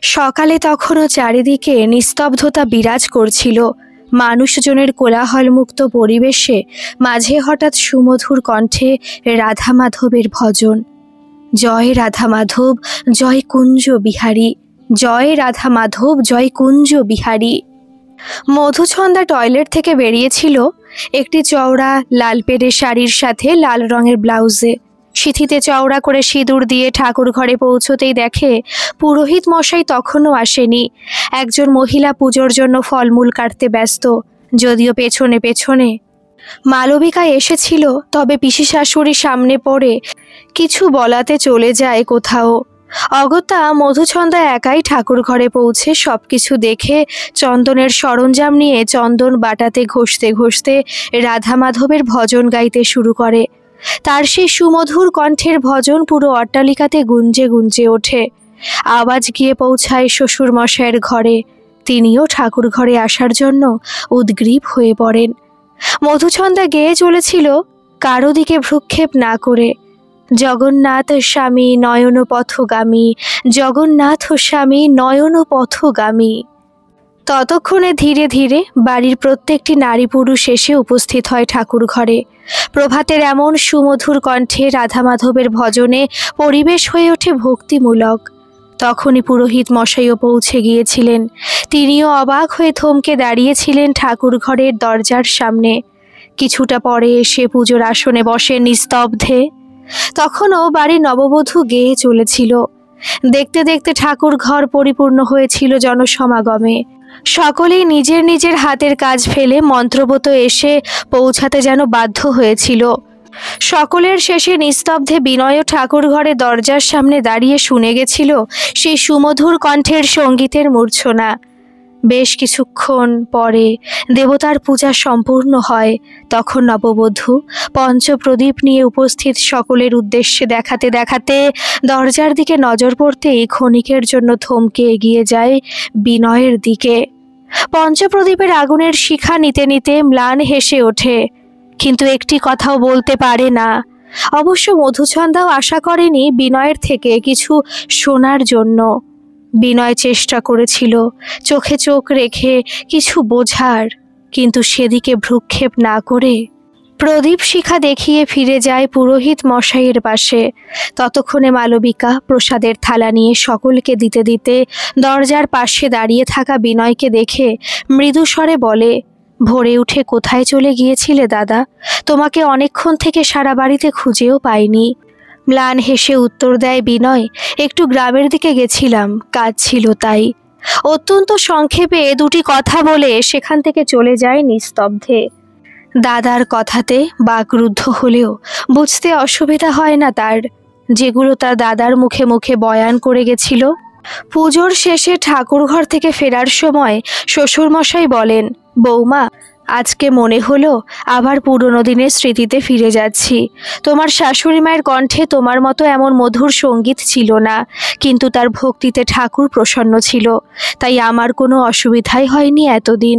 সকালে তখনও চারিদিকে নিস্তব্ধতা বিরাজ করছিল। মানুষজনের কোলাহলমুক্ত পরিবেশে মাঝে হঠাৎ সুমধুর কণ্ঠে রাধা মাধবের ভজন। জয় রাধা মাধব জয় কুঞ্জ বিহারী, জয় রাধা মাধব জয় কুঞ্জ বিহারী। মধুছন্দা টয়লেট থেকে বেরিয়েছিল একটি চওড়া লাল পেড়ে শাড়ির সাথে লাল রঙের ব্লাউজে। সিঁথিতে চওড়া করে সিঁদুর দিয়ে ঠাকুর ঘরে পৌঁছতেই দেখে পুরোহিত মশাই তখনও আসেনি। একজন মহিলা পুজোর জন্য ফলমূল কাটতে ব্যস্ত, যদিও পেছনে পেছনে মালবিকা এসেছিল, তবে পিসি শাশুড়ি সামনে পড়ে কিছু বলাতে চলে যায় কোথাও। অগত্যা মধুছন্দা একাই ঠাকুর ঘরে পৌঁছে সবকিছু দেখে চন্দনের সরঞ্জাম নিয়ে চন্দন বাটাতে ঘষতে ঘষতে রাধা মাধবের ভজন গাইতে শুরু করে। তার সেই সুমধুর কণ্ঠের ভজন পুরো অট্টালিকাতে গুঞ্জে গুঞ্জে ওঠে। আওয়াজ গিয়ে পৌঁছায় শ্বশুর মশাইয়ের ঘরে। তিনিও ঠাকুর ঘরে আসার জন্য উদ্গ্রীব হয়ে পড়েন। মধুছন্দা গেয়ে চলেছিল কারো দিকে ভ্রুক্ষেপ না করে, জগন্নাথ স্বামী নয়ন পথগামী, জগন্নাথ স্বামী নয়ন পথগামী। ততক্ষণে ধীরে ধীরে বাড়ির প্রত্যেকটি নারী পুরুষ এসে উপস্থিত হয় ঠাকুর ঘরে। প্রভাতের এমন সুমধুর কণ্ঠে রাধা মাধবের ভজনে পরিবেশ হয়ে ওঠে ভক্তিমূলক। তখনই পুরোহিত মশাইও পৌঁছে গিয়েছিলেন। তিনিও অবাক হয়ে থমকে দাঁড়িয়েছিলেন ঠাকুর ঘরের দরজার সামনে। কিছুটা পরে এসে পুজোর আসনে বসে নিস্তব্ধে। তখনও বাড়ির নববধূ গেয়ে চলেছিল। দেখতে দেখতে ঠাকুর ঘর পরিপূর্ণ হয়েছিল জনসমাগমে। সকলেই নিজের নিজের হাতের কাজ ফেলে মন্ত্রবত এসে পৌঁছাতে যেন বাধ্য হয়েছিল। সকলের শেষে নিস্তব্ধে বিনয় ঠাকুর ঘরে দরজার সামনে দাঁড়িয়ে শুনে গেছিল সেই সুমধুর কণ্ঠের সঙ্গীতের মূর্ছনা। বেশ কিছুক্ষণ পরে দেবতার পূজা সম্পূর্ণ হয়। তখন নববধূ পঞ্চপ্রদীপ নিয়ে উপস্থিত সকলের উদ্দেশ্যে দেখাতে দেখাতে দরজার দিকে নজর পড়তেই ক্ষণিকের জন্য থমকে এগিয়ে যায় বিনয়ের দিকে। পঞ্চপ্রদীপের আগুনের শিখা নিতে নিতে ম্লান হেসে ওঠে, কিন্তু একটি কথাও বলতে পারে না। অবশ্য মধুছন্দাও আশা করেনি বিনয়ের থেকে কিছু শোনার জন্য। বিনয় চেষ্টা করেছিল চোখে চোখ রেখে কিছু বোঝার, কিন্তু সেদিকে ভ্রুক্ষেপ না করে প্রদীপ শিখা দেখিয়ে ফিরে যায় পুরোহিত মশাইয়ের পাশে। ততক্ষণে মালবিকা প্রসাদের থালা নিয়ে সকলকে দিতে দিতে দরজার পাশে দাঁড়িয়ে থাকা বিনয়কে দেখে মৃদু স্বরে বলে, ভোরে উঠে কোথায় চলে গিয়েছিলে দাদা? তোমাকে অনেকক্ষণ থেকে সারা বাড়িতে খুঁজেও পাইনি। ম্লান হেসে উত্তর দেয় বিনয়, একটু গ্রামের দিকে গেছিলাম, কাজ ছিল তাই। অত্যন্ত সংক্ষেপে দুটি কথা বলে সেখান থেকে চলে যায় নিস্তব্ধে। দাদার কথাতে বাকরুদ্ধ হলেও বুঝতে অসুবিধা হয় না তার, যেগুলো তার দাদার মুখে মুখে বয়ান করে গেছিল। পুজোর শেষে ঠাকুরঘর থেকে ফেরার সময় শ্বশুরমশাই বলেন, বৌমা, আজকে মনে হলো আবার পুরনো দিনের স্মৃতিতে ফিরে যাচ্ছি। তোমার শাশুড়ি মায়ের কণ্ঠে তোমার মতো এমন মধুর সঙ্গীত ছিল না, কিন্তু তার ভক্তিতে ঠাকুর প্রসন্ন ছিল, তাই আমার কোনো অসুবিধাই হয়নি এতদিন।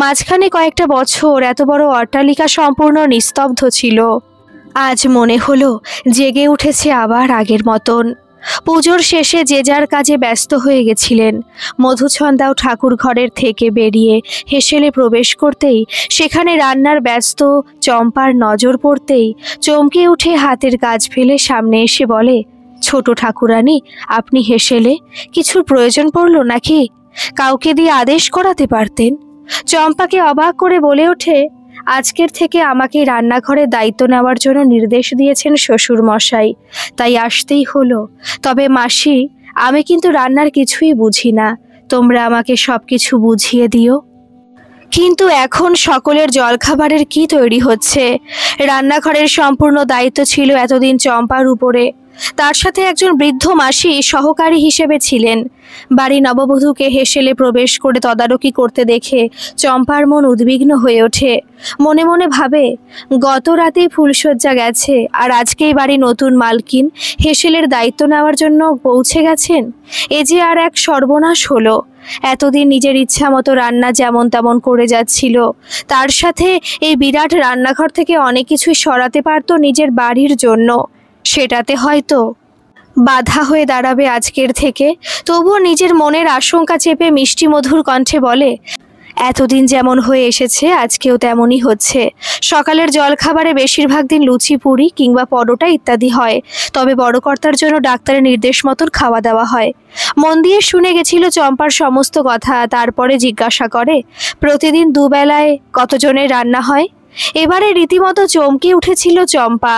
মাঝখানে কয়েকটা বছর এত বড় অট্টালিকা সম্পূর্ণ নিস্তব্ধ ছিল। আজ মনে হলো জেগে উঠেছে আবার আগের মতন। পুজোর শেষে যে যার কাজে ব্যস্ত হয়ে গেছিলেন। মধুছন্দাও ঠাকুর ঘরের থেকে বেরিয়ে হেসেলে প্রবেশ করতেই সেখানে রান্নার ব্যস্ত চম্পার নজর পড়তেই চমকে উঠে হাতের কাজ ফেলে সামনে এসে বলে, ছোট ঠাকুরানী, আপনি হেসেলে? কিছুর প্রয়োজন পড়লো নাকি? কাউকে দিয়ে আদেশ করাতে পারতেন। চম্পাকে অবাক করে বলে ওঠে, আজকের থেকে আমাকে রান্নাঘরের দায়িত্ব নেওয়ার জন্য নির্দেশ দিয়েছেন শ্বশুর মশাই, তাই আসতেই হলো। তবে মাসি, আমি কিন্তু রান্নার কিছুই বুঝি না, তোমরা আমাকে সব কিছু বুঝিয়ে দিও। কিন্তু এখন সকলের জলখাবারের কি তৈরি হচ্ছে? রান্নাঘরের সম্পূর্ণ দায়িত্ব ছিল এতদিন চম্পার উপরে। তার সাথে একজন বৃদ্ধ মাসি সহকারী হিসেবে ছিলেন। বাড়ি নববধূকে হেসেলে প্রবেশ করে তদারকি করতে দেখে চম্পার মন উদ্বিগ্ন হয়ে ওঠে। মনে মনে ভাবে, গত রাতেই ফুলশয্যা গেছে, আর আজকেই বাড়ি নতুন মালকিন হেসেলের দায়িত্ব নেওয়ার জন্য পৌঁছে গেছেন। এ যে আর এক সর্বনাশ হলো। এতদিন নিজের ইচ্ছা মতো রান্না যেমন তেমন করে যাচ্ছিল, তার সাথে এই বিরাট রান্নাঘর থেকে অনেক কিছুই সরাতে পারত নিজের বাড়ির জন্য। সেটাতে হয়তো বাধা হয়ে দাঁড়াবে আজকের থেকে। তবুও নিজের মনের আশঙ্কা চেপে মিষ্টি মধুর কণ্ঠে বলে, এতদিন যেমন হয়ে এসেছে আজকেও তেমনই হচ্ছে। সকালের জলখাবারে বেশিরভাগ দিন লুচি পুরি কিংবা পরোটা ইত্যাদি হয়, তবে বড় কর্তার জন্য ডাক্তারের নির্দেশ মতন খাওয়া দাওয়া হয়। মন দিয়ে শুনে গেছিল চম্পার সমস্ত কথা। তারপরে জিজ্ঞাসা করে, প্রতিদিন দুবেলায় কতজনের রান্না হয়? এবারে রীতিমতো চমকে উঠেছিল চম্পা।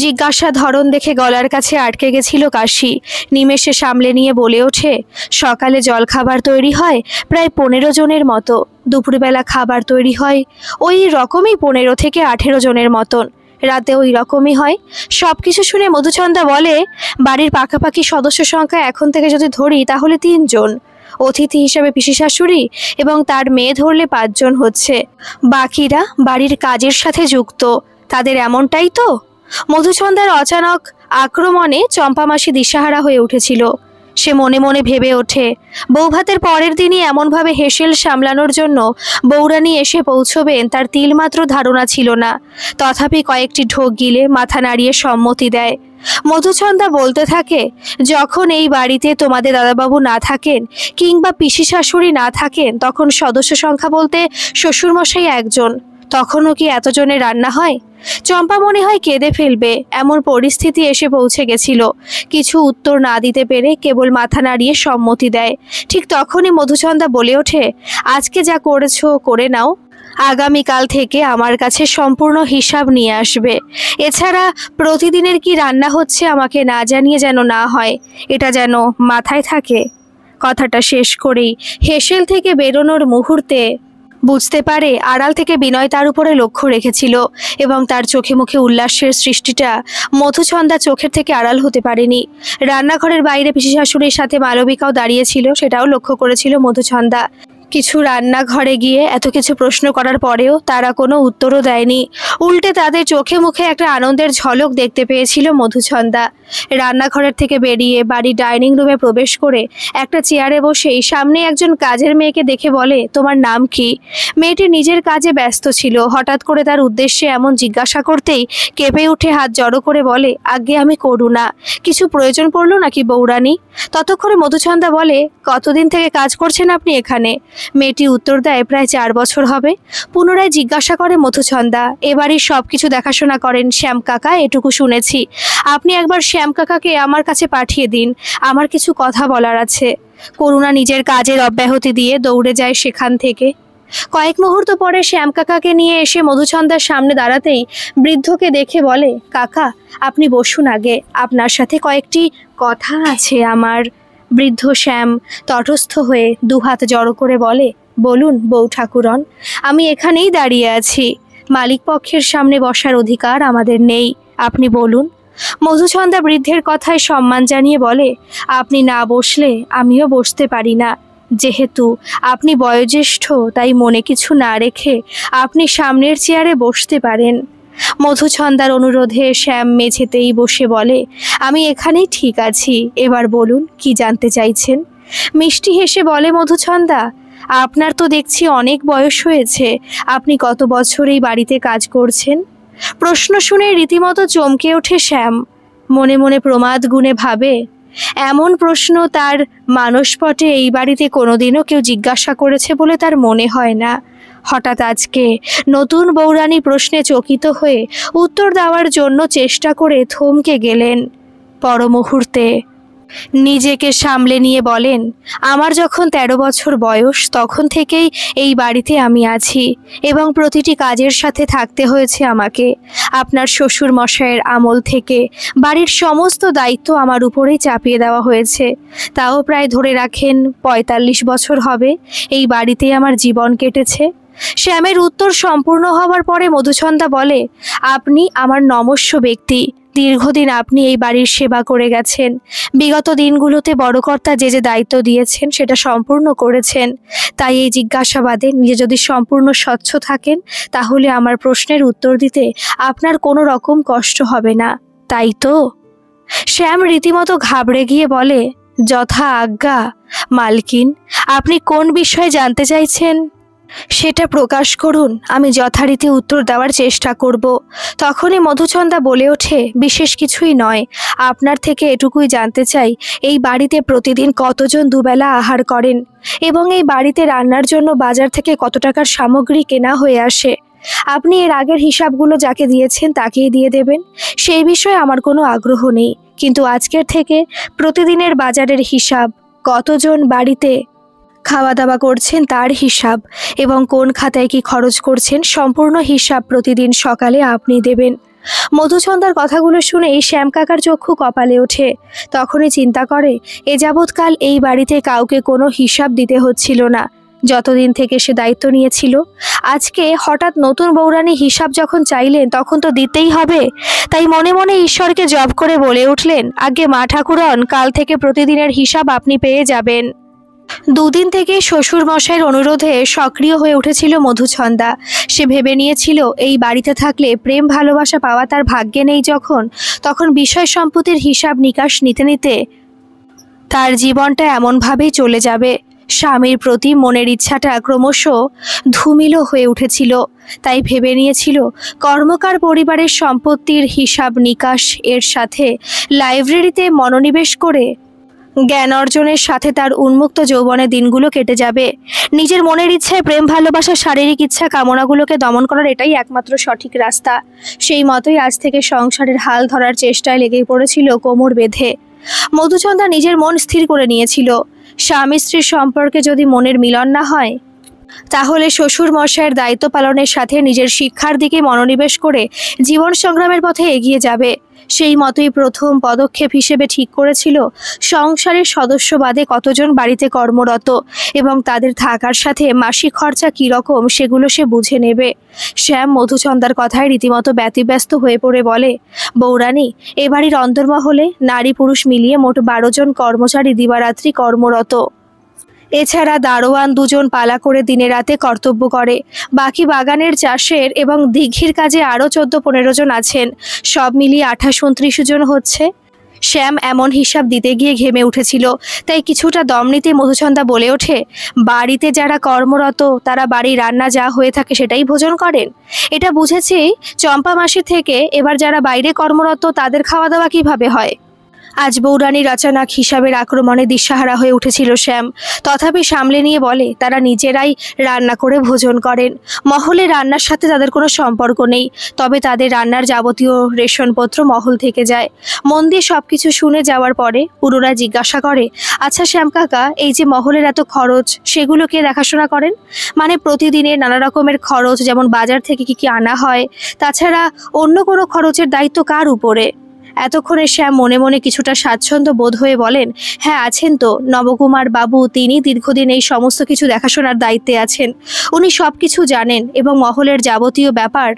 জিজ্ঞাসা ধরন দেখে গলার কাছে আটকে গেছিল কাশি। নিমেষে সামলে নিয়ে বলে ওঠে, সকালে জলখাবার তৈরি হয় প্রায় 15 জনের মতো, দুপুরবেলা খাবার তৈরি হয় ওই রকমই 15 থেকে 18 জনের মতন, রাতে ওই রকমই হয়। সব কিছু শুনে মধুচন্দ্রা বলে, বাড়ির পাকাপাকি সদস্য সংখ্যা এখন থেকে যদি ধরি তাহলে 3 জন। অতিথি হিসেবে পিসি শাশুড়ি এবং তার মেয়ে ধরলে 5 জন হচ্ছে। বাকিরা বাড়ির কাজের সাথে যুক্ত। তাদের এমনটাই তো? মধুচন্দ্রার অচানক আক্রমণে চম্পা মাসি দিশাহারা হয়ে উঠেছিল। সে মনে মনে ভেবে ওঠে, বৌভাতের পরের দিনই এমনভাবে হেসেল সামলানোর জন্য বৌরানী এসে পৌঁছবেন তার তিলমাত্র ধারণা ছিল না। তথাপি কয়েকটি ঢোক গিলে মাথা নাড়িয়ে সম্মতি দেয়। মধুচন্দ্রা বলতে থাকে, যখন এই বাড়িতে তোমাদের দাদাবাবু না থাকেন কিংবা পিসি শাশুড়ি না থাকেন তখন সদস্য সংখ্যা বলতে শ্বশুরমশাই 1 জন, তখনও কি এতজনের রান্না হয়? চম্পা মনে হয় কেঁদে ফেলবে, এমন পরিস্থিতি এসে পৌঁছে গেছিল। কিছু উত্তর না দিতে পেরে কেবল মাথা নাড়িয়ে সম্মতি দেয়। ঠিক তখনই মধুচন্দ্রা বলে ওঠে, আজকে যা করেছো করে নাও, আগামীকাল থেকে আমার কাছে সম্পূর্ণ হিসাব নিয়ে আসবে। এছাড়া প্রতিদিনের কি রান্না হচ্ছে আমাকে না জানিয়ে যেন না হয়, এটা যেন মাথায় থাকে। কথাটা শেষ করেই হেসেল থেকে বেরোনোর মুহূর্তে বুঝতে পারে আড়াল থেকে বিনয় তার উপরে লক্ষ্য রেখেছিল এবং তার চোখে মুখে উল্লাসের সৃষ্টিটা মধুচন্দ্রা চোখের থেকে আড়াল হতে পারেনি। রান্নাঘরের বাইরে পিসি শাশুড়ির সাথে মালবিকাও দাঁড়িয়েছিল, সেটাও লক্ষ্য করেছিল মধুচন্দ্রা। কিছু রান্নাঘরে গিয়ে এত কিছু প্রশ্ন করার পরেও তারা কোনো উত্তরও দেয়নি। উল্টে তাদের চোখে মুখে একটা আনন্দের ঝলক দেখতে পেয়েছিল মধুচন্দ্রা। রান্নাঘরের থেকে বেরিয়ে বাড়ির ডাইনিং রুমে প্রবেশ করে একটা চেয়ারে বসেই সামনে একজন কাজের মেয়েকে দেখে বলে, তোমার নাম কি? মেয়েটি নিজের কাজে ব্যস্ত ছিল। হঠাৎ করে তার উদ্দেশ্যে এমন জিজ্ঞাসা করতেই কেঁপে উঠে হাত জড়ো করে বলে, আজ্ঞে আমি করুণা। কিছু প্রয়োজন পড়লো নাকি বৌরানী? ততক্ষণে মধুচন্দ্রা বলে, কতদিন থেকে কাজ করছেন আপনি এখানে? মেয়েটি উত্তর দেয়, প্রায় 4 বছর হবে। পুনরায় জিজ্ঞাসা করে মধুচন্দ্রা, এবারই সব কিছু দেখাশোনা করেন শ্যাম কাকা, এটুকু শুনেছি। আপনি একবার শ্যাম কাকাকে আমার কাছে পাঠিয়ে দিন, আমার কিছু কথা বলার আছে। করুণা নিজের কাজের অব্যাহতি দিয়ে দৌড়ে যায় সেখান থেকে। কয়েক মুহূর্ত পরে শ্যাম কাকাকে নিয়ে এসে মধুচন্দ্রার সামনে দাঁড়াতেই বৃদ্ধকে দেখে বলে, কাকা আপনি বসুন আগে, আপনার সাথে কয়েকটি কথা আছে আমার। বৃদ্ধ শ্যাম তটস্থ হয়ে দুহাত জড়ো করে বলে, বলুন বউ ঠাকুরন, আমি এখানেই দাঁড়িয়ে আছি। মালিক পক্ষের সামনে বসার অধিকার আমাদের নেই, আপনি বলুন। মধুচন্দ্রা বৃদ্ধের কথায় সম্মান জানিয়ে বলে, আপনি না বসলে আমিও বসতে পারি না। যেহেতু আপনি বয়োজ্যেষ্ঠ তাই মনে কিছু না রেখে আপনি সামনের চেয়ারে বসতে পারেন। মধুচন্দ্রার অনুরোধে শ্যাম মেঝেতেই বসে বলে, আমি এখানেই ঠিক আছি, এবার বলুন কি জানতে চাইছেন। মিষ্টি হেসে বলে মধুচন্দ্রা, আপনার তো দেখছি অনেক বয়স হয়েছে, আপনি কত বছর এই বাড়িতে কাজ করছেন? প্রশ্ন শুনে রীতিমতো চমকে ওঠে শ্যাম। মনে মনে প্রমাদ গুণে ভাবে, এমন প্রশ্ন তার মানসপটে এই বাড়িতে কোনোদিনও কেউ জিজ্ঞাসা করেছে বলে তার মনে হয় না। হঠাৎ আজকে নতুন বৌরানী প্রশ্নে চকিত হয়ে উত্তর দেওয়ার জন্য চেষ্টা করে থমকে গেলেন। পর মুহূর্তে নিজেকে সামলে নিয়ে বলেন, আমার যখন 13 বছর বয়স তখন থেকেই এই বাড়িতে আমি আছি এবং প্রতিটি কাজের সাথে থাকতে হয়েছে আমাকে। আপনার শ্বশুর মশাইয়ের আমল থেকে বাড়ির সমস্ত দায়িত্ব আমার উপরেই চাপিয়ে দেওয়া হয়েছে। তাও প্রায় ধরে রাখেন 45 বছর হবে এই বাড়িতেই আমার জীবন কেটেছে। শ্যামের উত্তর সম্পূর্ণ হওয়ার পরে মধুচন্দ্রা বলে, আপনি আমার নমস্য ব্যক্তি। দীর্ঘদিন আপনি এই বাড়ির সেবা করে গেছেন। বিগত দিনগুলোতে বড়কর্তা যে যে দায়িত্ব দিয়েছেন সেটা সম্পূর্ণ করেছেন। তাই এই জিজ্ঞাসাবাদে নিজে যদি সম্পূর্ণ স্বচ্ছ থাকেন তাহলে আমার প্রশ্নের উত্তর দিতে আপনার কোনো রকম কষ্ট হবে না, তাই তো? শ্যাম রীতিমতো ঘাবড়ে গিয়ে বলে, যথা আজ্ঞা মালকিন, আপনি কোন বিষয়ে জানতে চাইছেন? সেটা প্রকাশ করুন, আমি যথারীতি উত্তর দেওয়ার চেষ্টা করব। তখনই মধুচন্দা বলে ওঠে, বিশেষ কিছুই নয়, আপনার থেকে এটুকুই জানতে চাই, এই বাড়িতে প্রতিদিন কতজন দুবেলা আহার করেন এবং এই বাড়িতে রান্নার জন্য বাজার থেকে কত টাকার সামগ্রী কেনা হয়ে আসে। আপনি এর আগের হিসাবগুলো যাকে দিয়েছেন তাকেই দিয়ে দেবেন, সেই বিষয়ে আমার কোনো আগ্রহ নেই। কিন্তু আজকের থেকে প্রতিদিনের বাজারের হিসাব, কতজন বাড়িতে খাওয়া দাওয়া করছেন তার হিসাব এবং কোন খাতায় কি খরচ করছেন সম্পূর্ণ হিসাব প্রতিদিন সকালে আপনি দেবেন। মধুচন্দার কথাগুলো শুনেই শ্যাম কাকার চক্ষু কপালে ওঠে। তখনই চিন্তা করে, এ যাবৎকাল এই বাড়িতে কাউকে কোনো হিসাব দিতে হচ্ছিল না যতদিন থেকে সে দায়িত্ব নিয়েছিল। আজকে হঠাৎ নতুন বৌরানী হিসাব যখন চাইলেন তখন তো দিতেই হবে। তাই মনে মনে ঈশ্বরকে জপ করে বলে উঠলেন, আগে মা ঠাকুরন, কাল থেকে প্রতিদিনের হিসাব আপনি পেয়ে যাবেন। দুদিন থেকে শ্বশুর মশাইয়ের অনুরোধে সক্রিয় হয়ে উঠেছিল মধুচন্দা। সে ভেবে নিয়েছিল এই বাড়িতে থাকলে প্রেম ভালোবাসা পাওয়া তার ভাগ্যে নেই, তখন বিষয় সম্পত্তির হিসাব নিকাশ নিতে নিতে তার জীবনটা এমনভাবেই চলে যাবে। স্বামীর প্রতি মনের ইচ্ছাটা ক্রমশ ধূমিল হয়ে উঠেছিল। তাই ভেবে নিয়েছিল কর্মকার পরিবারের সম্পত্তির হিসাব নিকাশ এর সাথে লাইব্রেরিতে মনোনিবেশ করে জ্ঞান অর্জনের সাথে তার উন্মুক্ত যৌবনের দিনগুলো কেটে যাবে। নিজের মনের ইচ্ছায় প্রেম ভালোবাসা, শারীরিক ইচ্ছা কামনাগুলোকে দমন করার এটাই একমাত্র সঠিক রাস্তা। সেই মতোই আজ থেকে সংসারের হাল ধরার চেষ্টায় লেগে পড়েছিল কোমর বেঁধে। মধুচন্দা নিজের মন স্থির করে নিয়েছিল, স্বামী স্ত্রীর সম্পর্কে যদি মনের মিলন না হয় তাহলে শ্বশুর মশাইয়ের দায়িত্ব পালনের সাথে নিজের শিক্ষার দিকে মনোনিবেশ করে জীবন সংগ্রামের পথে এগিয়ে যাবে। সেই মতোই প্রথম পদক্ষেপ হিসেবে ঠিক করেছিল সংসারের সদস্য বাদে কতজন বাড়িতে কর্মরত এবং তাদের থাকার সাথে মাসিক খরচা কীরকম সেগুলো সে বুঝে নেবে। শ্যাম মধুচন্দার কথায় রীতিমতো ব্যতিব্যস্ত হয়ে পড়ে বলে, বৌরানী, এ বাড়ির অন্দরমহলে নারী পুরুষ মিলিয়ে মোট 12 জন কর্মচারী দিবারাত্রি কর্মরত। এছাড়া দারোয়ান 2 জন পালা করে দিনে রাতে কর্তব্য করে। বাকি বাগানের চাষের এবং দিঘির কাজে আরও 14-15 জন আছেন। সব মিলিয়ে 28-29 জন হচ্ছে। শ্যাম এমন হিসাব দিতে গিয়ে ঘেমে উঠেছিল। তাই কিছুটা দম নিতে মধুচন্দা বলে ওঠে, বাড়িতে যারা কর্মরত তারা বাড়ির রান্না যা হয়ে থাকে সেটাই ভোজন করেন। এটা বুঝেছি চম্পা মাসি থেকে। এবার যারা বাইরে কর্মরত তাদের খাওয়া দাওয়া কিভাবে হয়? আজ বৌরানীর অচানক হিসাবের আক্রমণে দিশাহারা হয়ে উঠেছিল শ্যাম। তথাপি সামলে নিয়ে বলে, তারা নিজেরাই রান্না করে ভোজন করেন। মহলে রান্নার সাথে তাদের কোনো সম্পর্ক নেই, তবে তাদের রান্নার যাবতীয় রেশনপত্র মহল থেকে যায়। মন দিয়ে সব কিছু শুনে যাওয়ার পরে পুনরায় জিজ্ঞাসা করে, আচ্ছা শ্যাম কাকা, এই যে মহলের এত খরচ সেগুলো কে দেখাশোনা করেন? মানে প্রতিদিনের নানা রকমের খরচ, যেমন বাজার থেকে কি কি আনা হয়, তাছাড়া অন্য কোনো খরচের দায়িত্ব কার উপরে? এতক্ষণে শ্যাম মনে মনে কিছুটা স্বাচ্ছন্দ্য বোধ হয়ে বলেন, হ্যাঁ আছেন তো, নবকুমার বাবু। তিনি দীর্ঘদিন এই সমস্ত কিছু দেখাশোনার দায়িত্বে আছেন। উনি সব কিছু জানেন এবং মহলের যাবতীয় ব্যাপার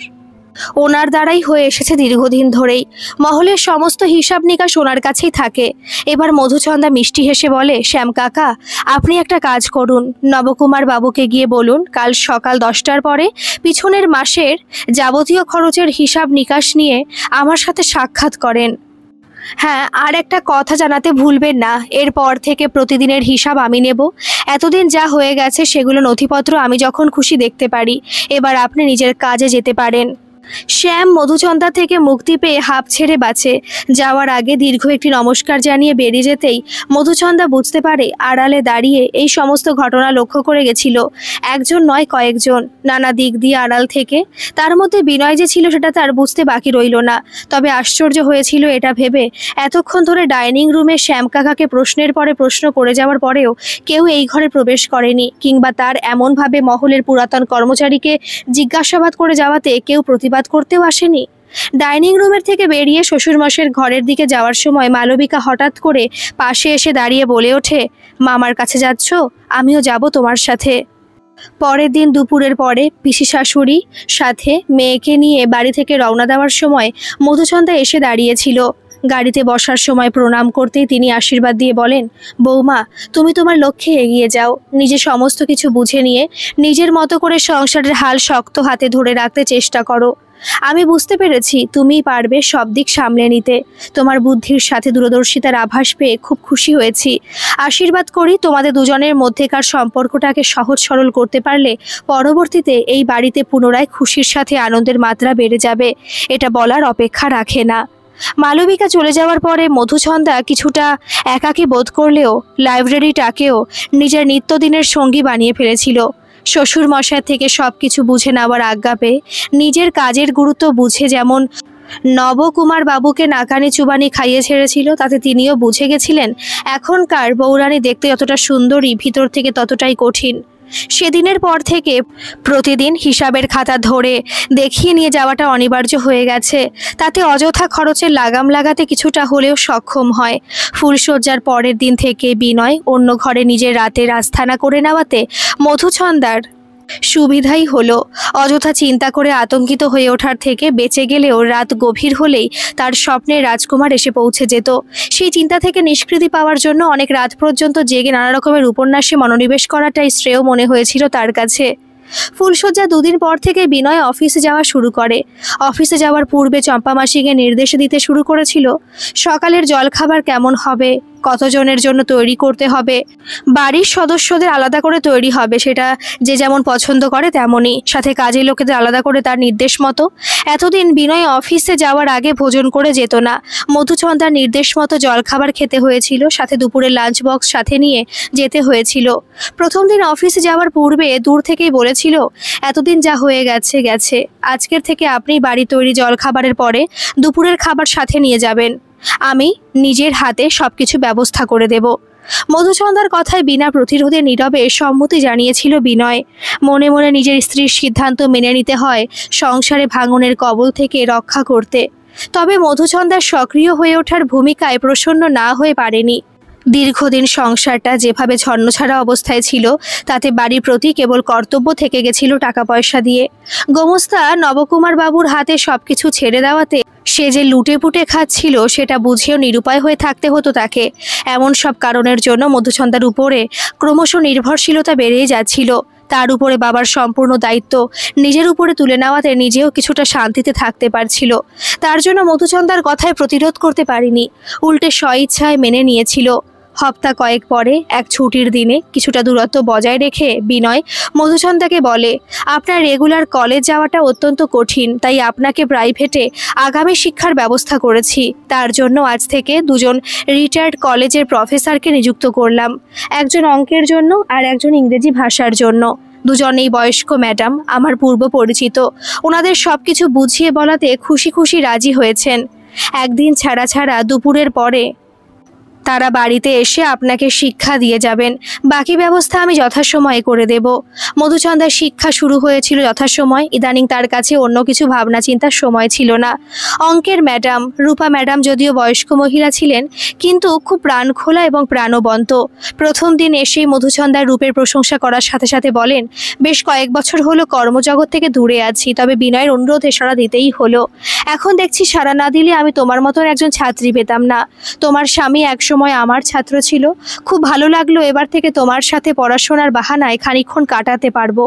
ওনার দ্বারাই হয়ে এসেছে দীর্ঘদিন ধরেই। মহলের সমস্ত হিসাব নিকাশ ওনার কাছেই থাকে। এবার মধুচন্দা মিষ্টি হেসে বলে, শ্যাম কাকা, আপনি একটা কাজ করুন, নবকুমার বাবুকে গিয়ে বলুন কাল সকাল 10টার পরে পিছনের মাসের যাবতীয় খরচের হিসাব নিকাশ নিয়ে আমার সাথে সাক্ষাৎ করেন। হ্যাঁ, আর একটা কথা জানাতে ভুলবেন না, এরপর থেকে প্রতিদিনের হিসাব আমি নেব। এতদিন যা হয়ে গেছে সেগুলো নথিপত্র আমি যখন খুশি দেখতে পারি। এবার আপনি নিজের কাজে যেতে পারেন। শ্যাম মধুচন্দা থেকে মুক্তি পেয়ে হাঁপ ছেড়ে বাঁচে। যাওয়ার আগে দীর্ঘ একটি নমস্কার জানিয়ে বেরিয়ে যেতেই মধুচন্দা বুঝতে পারে আড়ালে দাঁড়িয়ে এই সমস্ত ঘটনা লক্ষ্য করে গেছিল একজন নয় কয়েকজন, নানা দিক দিয়ে আড়াল থেকে। তার মধ্যে বিনয় যে ছিল সেটা তার বুঝতে বাকি রইল না। তবে আশ্চর্য হয়েছিল এটা ভেবে, এতক্ষণ ধরে ডাইনিং রুমে শ্যাম কাকাকে প্রশ্নের পরে প্রশ্ন করে যাওয়ার পরেও কেউ এই ঘরে প্রবেশ করেনি, কিংবা তার এমনভাবে মহলের পুরাতন কর্মচারীকে জিজ্ঞাসাবাদ করে যাওয়াতে কেউ প্রতিবাদ করতেও আসেনি। ডাইনিং রুমের থেকে বেরিয়ে শ্বশুরমশাইয়ের ঘরের দিকে যাওয়ার সময় মালবিকা হঠাৎ করে পাশে এসে দাঁড়িয়ে বলে ওঠে, মামার কাছে যাচ্ছ? আমিও যাব তোমার সাথে। পরের দিন দুপুরের পরে পিসি শাশুড়ি সাথে মেয়েকে নিয়ে বাড়ি থেকে রওনা দেওয়ার সময় মধুচন্দা এসে দাঁড়িয়েছিল। গাড়িতে বসার সময় প্রণাম করতেই তিনি আশীর্বাদ দিয়ে বলেন, বৌমা, তুমি তোমার লক্ষ্যে এগিয়ে যাও। নিজে সমস্ত কিছু বুঝে নিয়ে নিজের মতো করে সংসারের হাল শক্ত হাতে ধরে রাখতে চেষ্টা করো। আমি বুঝতে পেরেছি তুমিই পারবে সব দিক সামলে নিতে। তোমার বুদ্ধির সাথে দূরদর্শিতার আভাস পেয়ে খুব খুশি হয়েছি। আশীর্বাদ করি তোমাদের দুজনের মধ্যেকার সম্পর্কটাকে সহজ সরল করতে পারলে পরবর্তীতে এই বাড়িতে পুনরায় খুশির সাথে আনন্দের মাত্রা বেড়ে যাবে। এটা বলার অপেক্ষা রাখে না। মালবিকা চলে যাওয়ার পরে মধুছন্দা কিছুটা একাকী বোধ করলেও লাইব্রেরিটাকেও নিজের নিত্যদিনের সঙ্গী বানিয়ে ফেলেছিল। শ্বশুর মশাই থেকে সব কিছু বুঝে নেওয়ার আজ্ঞা পেয়ে নিজের কাজের গুরুত্ব বুঝে যেমন নবকুমার বাবুকে নাকানি চুবানি খাইয়ে ছেড়েছিল, তাতে তিনিও বুঝে গেছিলেন এখনকার বৌরানী দেখতে যতটা সুন্দরী ভিতর থেকে ততটাই কঠিন। সেদিনের পর থেকে প্রতিদিন হিসাবের খাতা ধরে দেখিয়ে নিয়ে যাওয়াটা অনিবার্য হয়ে গেছে। তাতে অযথা খরচের লাগাম লাগাতে কিছুটা হলেও সক্ষম হয়। ফুলশয্যার পরের দিন থেকে বিনয় অন্য ঘরে নিজের রাতের আস্থানা করে নেওয়াতে মধুছন্দার সুবিধাই হলো। অযথা চিন্তা করে আতঙ্কিত হয়ে ওঠার থেকে বেঁচে গেলেও রাত গভীর হলেই তার স্বপ্নে রাজকুমার এসে পৌঁছে যেত। সেই চিন্তা থেকে নিষ্কৃতি পাওয়ার জন্য অনেক রাত পর্যন্ত জেগে নানা রকমের উপন্যাসে মনোনিবেশ করাটাই শ্রেয় মনে হয়েছিল তার কাছে। ফুলশয্যা দুদিন পর থেকে বিনয় অফিসে যাওয়া শুরু করে। অফিসে যাওয়ার পূর্বে চম্পা মাসিকে নির্দেশ দিতে শুরু করেছিল সকালের জলখাবার কেমন হবে, কতজনের জন্য তৈরি করতে হবে, বাড়ির সদস্যদের আলাদা করে তৈরি হবে, সেটা যে যেমন পছন্দ করে তেমনই, সাথে কাজের লোকেদের আলাদা করে তার নির্দেশ মতো। এতদিন বিনয় অফিসে যাওয়ার আগে ভোজন করে যেত না। মধুছন্দার নির্দেশ মতো জলখাবার খেতে হয়েছিল, সাথে দুপুরের লাঞ্চ বক্স সাথে নিয়ে যেতে হয়েছিল। প্রথম দিন অফিসে যাওয়ার পূর্বে দূর থেকেই বলেছিল, এতদিন যা হয়ে গেছে গেছে, আজকের থেকে আপনি বাড়ি তৈরি জলখাবারের পরে দুপুরের খাবার সাথে নিয়ে যাবেন, আমি নিজের হাতে সবকিছু ব্যবস্থা করে দেব। মধুছন্দার কথায় বিনা প্রতিরোধে নীরবে সম্মতি জানিয়েছিল বিনয়। মনে মনে নিজের স্ত্রীর সিদ্ধান্ত মেনে নিতে হয় সংসারে ভাঙনের কবল থেকে রক্ষা করতে। তবে মধুছন্দার সক্রিয় হয়ে ওঠার ভূমিকায় প্রসন্ন না হয়ে পারেনি। দীর্ঘদিন সংসারটা যেভাবে ছন্নছাড়া অবস্থায় ছিল তাতে বাড়ির প্রতি কেবল কর্তব্য থেকে গেছিল টাকা পয়সা দিয়ে। গোমস্তা নবকুমার বাবুর হাতে সবকিছু ছেড়ে দেওয়াতে সে যে লুটে পুটে খাচ্ছিল সেটা বুঝেও নিরুপায় হয়ে থাকতে হতো তাকে। এমন সব কারণের জন্য মধুছন্দার উপরে ক্রমশ নির্ভরশীলতা বেড়েই যাচ্ছিল। তার উপরে বাবার সম্পূর্ণ দায়িত্ব নিজের উপরে তুলে নেওয়াতে নিজেও কিছুটা শান্তিতে থাকতে পারছিল। তার জন্য মধুছন্দার কথায় প্রতিরোধ করতে পারিনি, উল্টে স্বইচ্ছায় মেনে নিয়েছিল। হপ্তা কয়েক পরে এক ছুটির দিনে কিছুটা দূরত্ব বজায় রেখে বিনয় মধুছন্দাকে বলে, আপনার রেগুলার কলেজ যাওয়াটা অত্যন্ত কঠিন, তাই আপনাকে প্রাইভেটে আগামী শিক্ষার ব্যবস্থা করেছি। তার জন্য আজ থেকে দুজন রিটায়ার্ড কলেজের প্রফেসরকে নিযুক্ত করলাম, একজন অঙ্কের জন্য আর একজন ইংরেজি ভাষার জন্য। দুজনেই বয়স্ক ম্যাডাম, আমার পূর্ব পরিচিত। ওনাদের সব কিছু বুঝিয়ে বলাতে খুশি খুশি রাজি হয়েছেন। একদিন ছাড়া ছাড়া দুপুরের পরে তারা বাড়িতে এসে আপনাকে শিক্ষা দিয়ে যাবেন, বাকি ব্যবস্থা আমি যথাসময়ে করে দেব। মধুছন্দার শিক্ষা শুরু হয়েছিল যথাসময়। ইদানিং তার কাছে অন্য কিছু ভাবনা চিন্তার সময় ছিল না। অঙ্কের ম্যাডাম রূপা ম্যাডাম যদিও বয়স্ক মহিলা ছিলেন, কিন্তু খুব প্রাণখোলা এবং প্রাণবন্ত। প্রথম দিন এসেই মধুছন্দার রূপের প্রশংসা করার সাথে সাথে বলেন, বেশ কয়েক বছর হলো কর্মজগৎ থেকে দূরে আছি, তবে বিনয়ের অনুরোধে সাড়া দিতেই হলো। এখন দেখছি সাড়া না দিলে আমি তোমার মতন একজন ছাত্রী পেতাম না। তোমার স্বামী একসময় আমার ছাত্র ছিল, খুব ভালো লাগলো এবার থেকে তোমার সাথে পড়াশোনার বাহানায় খানিকক্ষণ কাটাতে পারবো।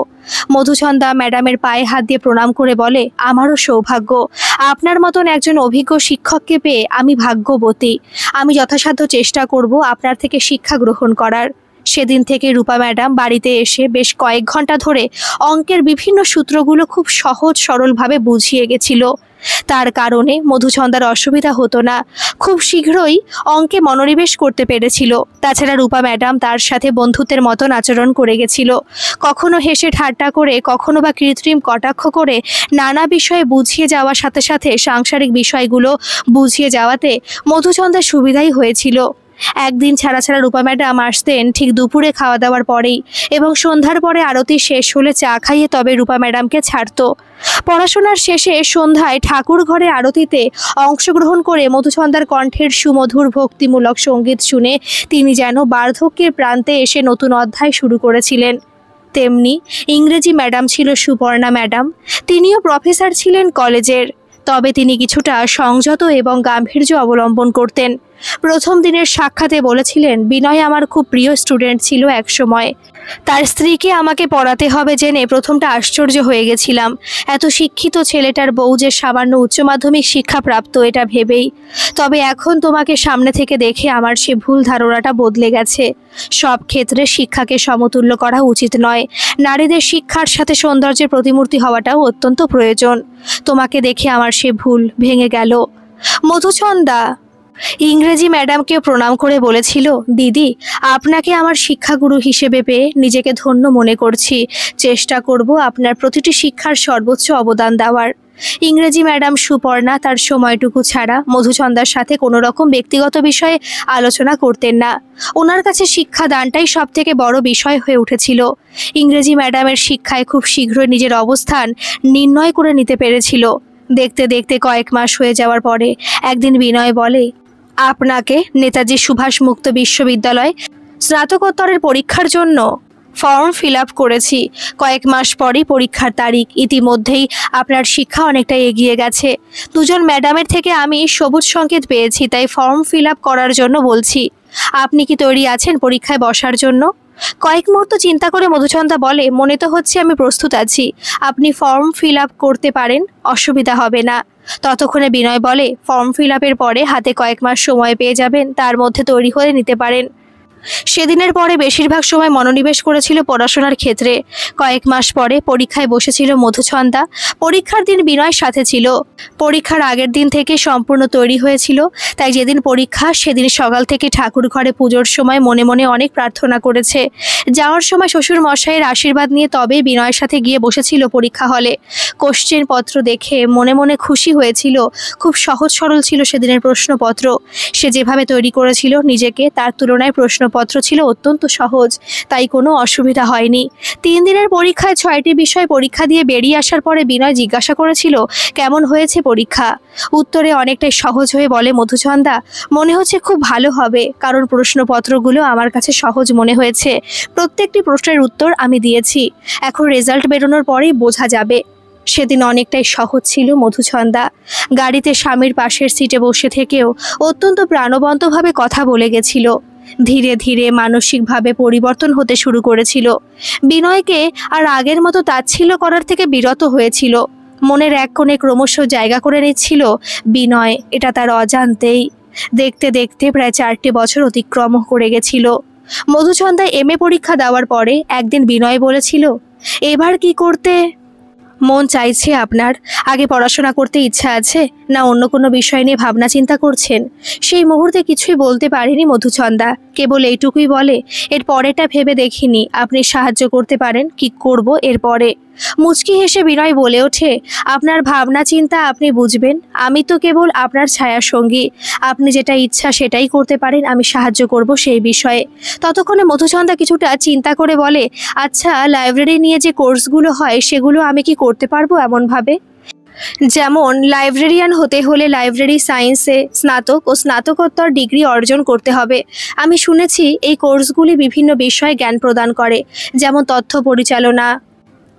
মধুছন্দা ম্যাডামের পায়ে হাত দিয়ে প্রণাম করে বলে, আমারও সৌভাগ্য, আপনার মতন একজন অভিজ্ঞ শিক্ষককে পেয়ে আমি ভাগ্যবতী। আমি যথাসাধ্য চেষ্টা করব আপনার থেকে শিক্ষা গ্রহণ করার। সেদিন থেকে রূপা ম্যাডাম বাড়িতে এসে বেশ কয়েক ঘন্টা ধরে অঙ্কের বিভিন্ন সূত্রগুলো খুব সহজ সরলভাবে বুঝিয়ে গেছিল। তার কারণে মধুছন্দার অসুবিধা হতো না, খুব শীঘ্রই অঙ্কে মনোনিবেশ করতে পেরেছিল। তাছাড়া রূপা ম্যাডাম তার সাথে বন্ধুত্বের মতন আচরণ করে গেছিল। কখনো হেসে ঠাট্টা করে, কখনো বা কৃত্রিম কটাক্ষ করে নানা বিষয়ে বুঝিয়ে যাওয়ার সাথে সাথে সাংসারিক বিষয়গুলো বুঝিয়ে যাওয়াতে মধুছন্দার সুবিধাই হয়েছিল। একদিন ছাড়া ছাড়া রূপা ম্যাডাম আসতেন ঠিক দুপুরে খাওয়া দাওয়ার পরেই, এবং সন্ধ্যার পরে আরতি শেষ হলে চা খাইয়ে তবে রূপা ম্যাডামকে ছাড়ত। পড়াশোনার শেষে সন্ধ্যায় ঠাকুর ঘরে আরতিতে অংশগ্রহণ করে মধুছন্দার কণ্ঠের সুমধুর ভক্তিমূলক সঙ্গীত শুনে তিনি যেন বার্ধক্যের প্রান্তে এসে নতুন অধ্যায় শুরু করেছিলেন। তেমনি ইংরেজি ম্যাডাম ছিল সুপর্ণা ম্যাডাম, তিনিও প্রফেসর ছিলেন কলেজের, তবে তিনি কিছুটা সংযত এবং গাম্ভীর্য অবলম্বন করতেন। প্রথম দিনের সাক্ষাতে বলেছিলেন, বিনয় আমার খুব প্রিয় স্টুডেন্ট ছিল একসময়। তার স্ত্রীকে আমাকে পড়াতে হবে জেনে প্রথমটা আশ্চর্য হয়ে গেছিলাম। এত শিক্ষিত ছেলেটার বউ যে সামান্য উচ্চ মাধ্যমিক শিক্ষা প্রাপ্ত এটা ভেবেই। তবে এখন তোমাকে সামনে থেকে দেখে আমার সে ভুল ধারণাটা বদলে গেছে। সব ক্ষেত্রে শিক্ষাকে সমতুল্য করা উচিত নয়। নারীদের শিক্ষার সাথে সৌন্দর্যের প্রতিমূর্তি হওয়াটাও অত্যন্ত প্রয়োজন। তোমাকে দেখে আমার সে ভুল ভেঙে গেল। মধুচন্দা ইংরেজি ম্যাডামকে প্রণাম করে বলেছিল, দিদি আপনাকে আমার শিক্ষাগুরু হিসেবে পেয়ে নিজেকে ধন্য মনে করছি। চেষ্টা করব আপনার প্রতিটি শিক্ষার সর্বোচ্চ অবদান দেওয়ার। ইংরেজি ম্যাডাম সুপর্ণা তার সময়টুকু ছাড়া মধুচন্দার সাথে কোনো রকম ব্যক্তিগত বিষয়ে আলোচনা করতেন না। ওনার কাছে শিক্ষাদানটাই সব থেকে বড় বিষয় হয়ে উঠেছিল। ইংরেজি ম্যাডামের শিক্ষায় খুব শীঘ্রই নিজের অবস্থান নির্ণয় করে নিতে পেরেছিল। দেখতে দেখতে কয়েক মাস হয়ে যাওয়ার পরে একদিন বিনয় বলে, আপনাকে নেতাজি সুভাষ মুক্ত বিশ্ববিদ্যালয় স্নাতকোত্তরের পরীক্ষার জন্য ফর্ম ফিল আপ করেছি। কয়েক মাস পরই পরীক্ষার তারিখ। ইতিমধ্যেই আপনার শিক্ষা অনেকটা এগিয়ে গেছে। দুজন ম্যাডামের থেকে আমি সবুজ সংকেত পেয়েছি, তাই ফর্ম ফিল আপ করার জন্য বলছি। আপনি কি তৈরি আছেন পরীক্ষায় বসার জন্য? কয়েক মুহূর্ত চিন্তা করে মধুচন্দা বলে, মনে তো হচ্ছে আমি প্রস্তুত আছি। আপনি ফর্ম ফিল আপ করতে পারেন, অসুবিধা হবে না। ততক্ষণে বিনয় বলে, ফর্ম ফিল আপের পরে হাতে কয়েক মাস সময় পেয়ে যাবেন, তার মধ্যে তৈরি হয়ে নিতে পারেন। সেদিনের পরে বেশিরভাগ সময় মনোনিবেশ করেছিল পড়াশোনার ক্ষেত্রে। কয়েক মাস পরে পরীক্ষায় বসেছিল মধুচন্দা। পরীক্ষার দিন বিনয় সাথে ছিল। পরীক্ষার আগের দিন থেকে সম্পূর্ণ তৈরি হয়েছিল। তাই যেদিন পরীক্ষা সেদিন সকাল থেকে ঠাকুর ঘরে পুজোর সময় মনে মনে অনেক প্রার্থনা করেছে। যাওয়ার সময় শ্বশুর মশাইয়ের আশীর্বাদ নিয়ে তবে বিনয়ের সাথে গিয়ে বসেছিল পরীক্ষা হলে। কোশ্চেন পত্র দেখে মনে মনে খুশি হয়েছিল। খুব সহজ সরল ছিল সেদিনের প্রশ্নপত্র। সে যেভাবে তৈরি করেছিল নিজেকে, তার তুলনায় প্রশ্নপত্র ছিল অত্যন্ত সহজ, তাই কোনো অসুবিধা হয়নি। 3 দিনের পরীক্ষায় 6টি বিষয় পরীক্ষা দিয়ে বেরিয়ে আসার পরে বিনয় জিজ্ঞাসা করেছিল, কেমন হয়েছে পরীক্ষা? উত্তরে অনেকটাই সহজ হয়ে বলে মধুচন্দা, মনে হচ্ছে খুব ভালো হবে, কারণ প্রশ্নপত্রগুলো আমার কাছে সহজ মনে হয়েছে। প্রত্যেকটি প্রশ্নের উত্তর আমি দিয়েছি। এখন রেজাল্ট বেরোনোর পরেই বোঝা যাবে। সেদিন অনেকটাই সহজ ছিল মধুচন্দা। গাড়িতে স্বামীর পাশের সিটে বসে থেকেও অত্যন্ত প্রাণবন্তভাবে কথা বলে গেছিল। ধীরে ধীরে মানসিকভাবে পরিবর্তন হতে শুরু করেছিল। বিনয়কে আর আগের মতো তাচ্ছিল্য করার থেকে বিরত হয়েছিল। মনের এক কোণে ক্রমশ জায়গা করে নিচ্ছিল বিনয়, এটা তার অজান্তেই। দেখতে দেখতে প্রায় 4টি বছর অতিক্রম করে গেছিল। মধুচন্দা এমএ পরীক্ষা দেওয়ার পরে একদিন বিনয় বলেছিল, এবার কি করতে মন চাইছে আপনার? আগে পড়াশোনা করতে ইচ্ছা আছে, না অন্য কোনো বিষয় নিয়ে ভাবনা চিন্তা করছেন? সেই মুহূর্তে কিছুই বলতে পারেনি মধুচন্দা। কেবল এইটুকুই বলে, এর পরেটা ভেবে দেখিনি, আপনি সাহায্য করতে পারেন, কি করব এরপরে? মুচকি হেসে বিনয় বলে ওঠে, আপনার ভাবনা চিন্তা আপনি বুঝবেন, আমি তো কেবল আপনার ছায়া সঙ্গী। আপনি যেটা ইচ্ছা সেটাই করতে পারেন, আমি সাহায্য করব সেই বিষয়ে। ততক্ষণে মধুচন্দা কিছুটা চিন্তা করে বলে, আচ্ছা লাইব্রেরি নিয়ে যে কোর্সগুলো হয় সেগুলো আমি কি করতে পারবো এমনভাবে? যেমন লাইব্রেরিয়ান হতে হলে লাইব্রেরি সায়েন্সে স্নাতক ও স্নাতকোত্তর ডিগ্রি অর্জন করতে হবে। আমি শুনেছি এই কোর্সগুলি বিভিন্ন বিষয়ে জ্ঞান প্রদান করে, যেমন তথ্য পরিচালনা,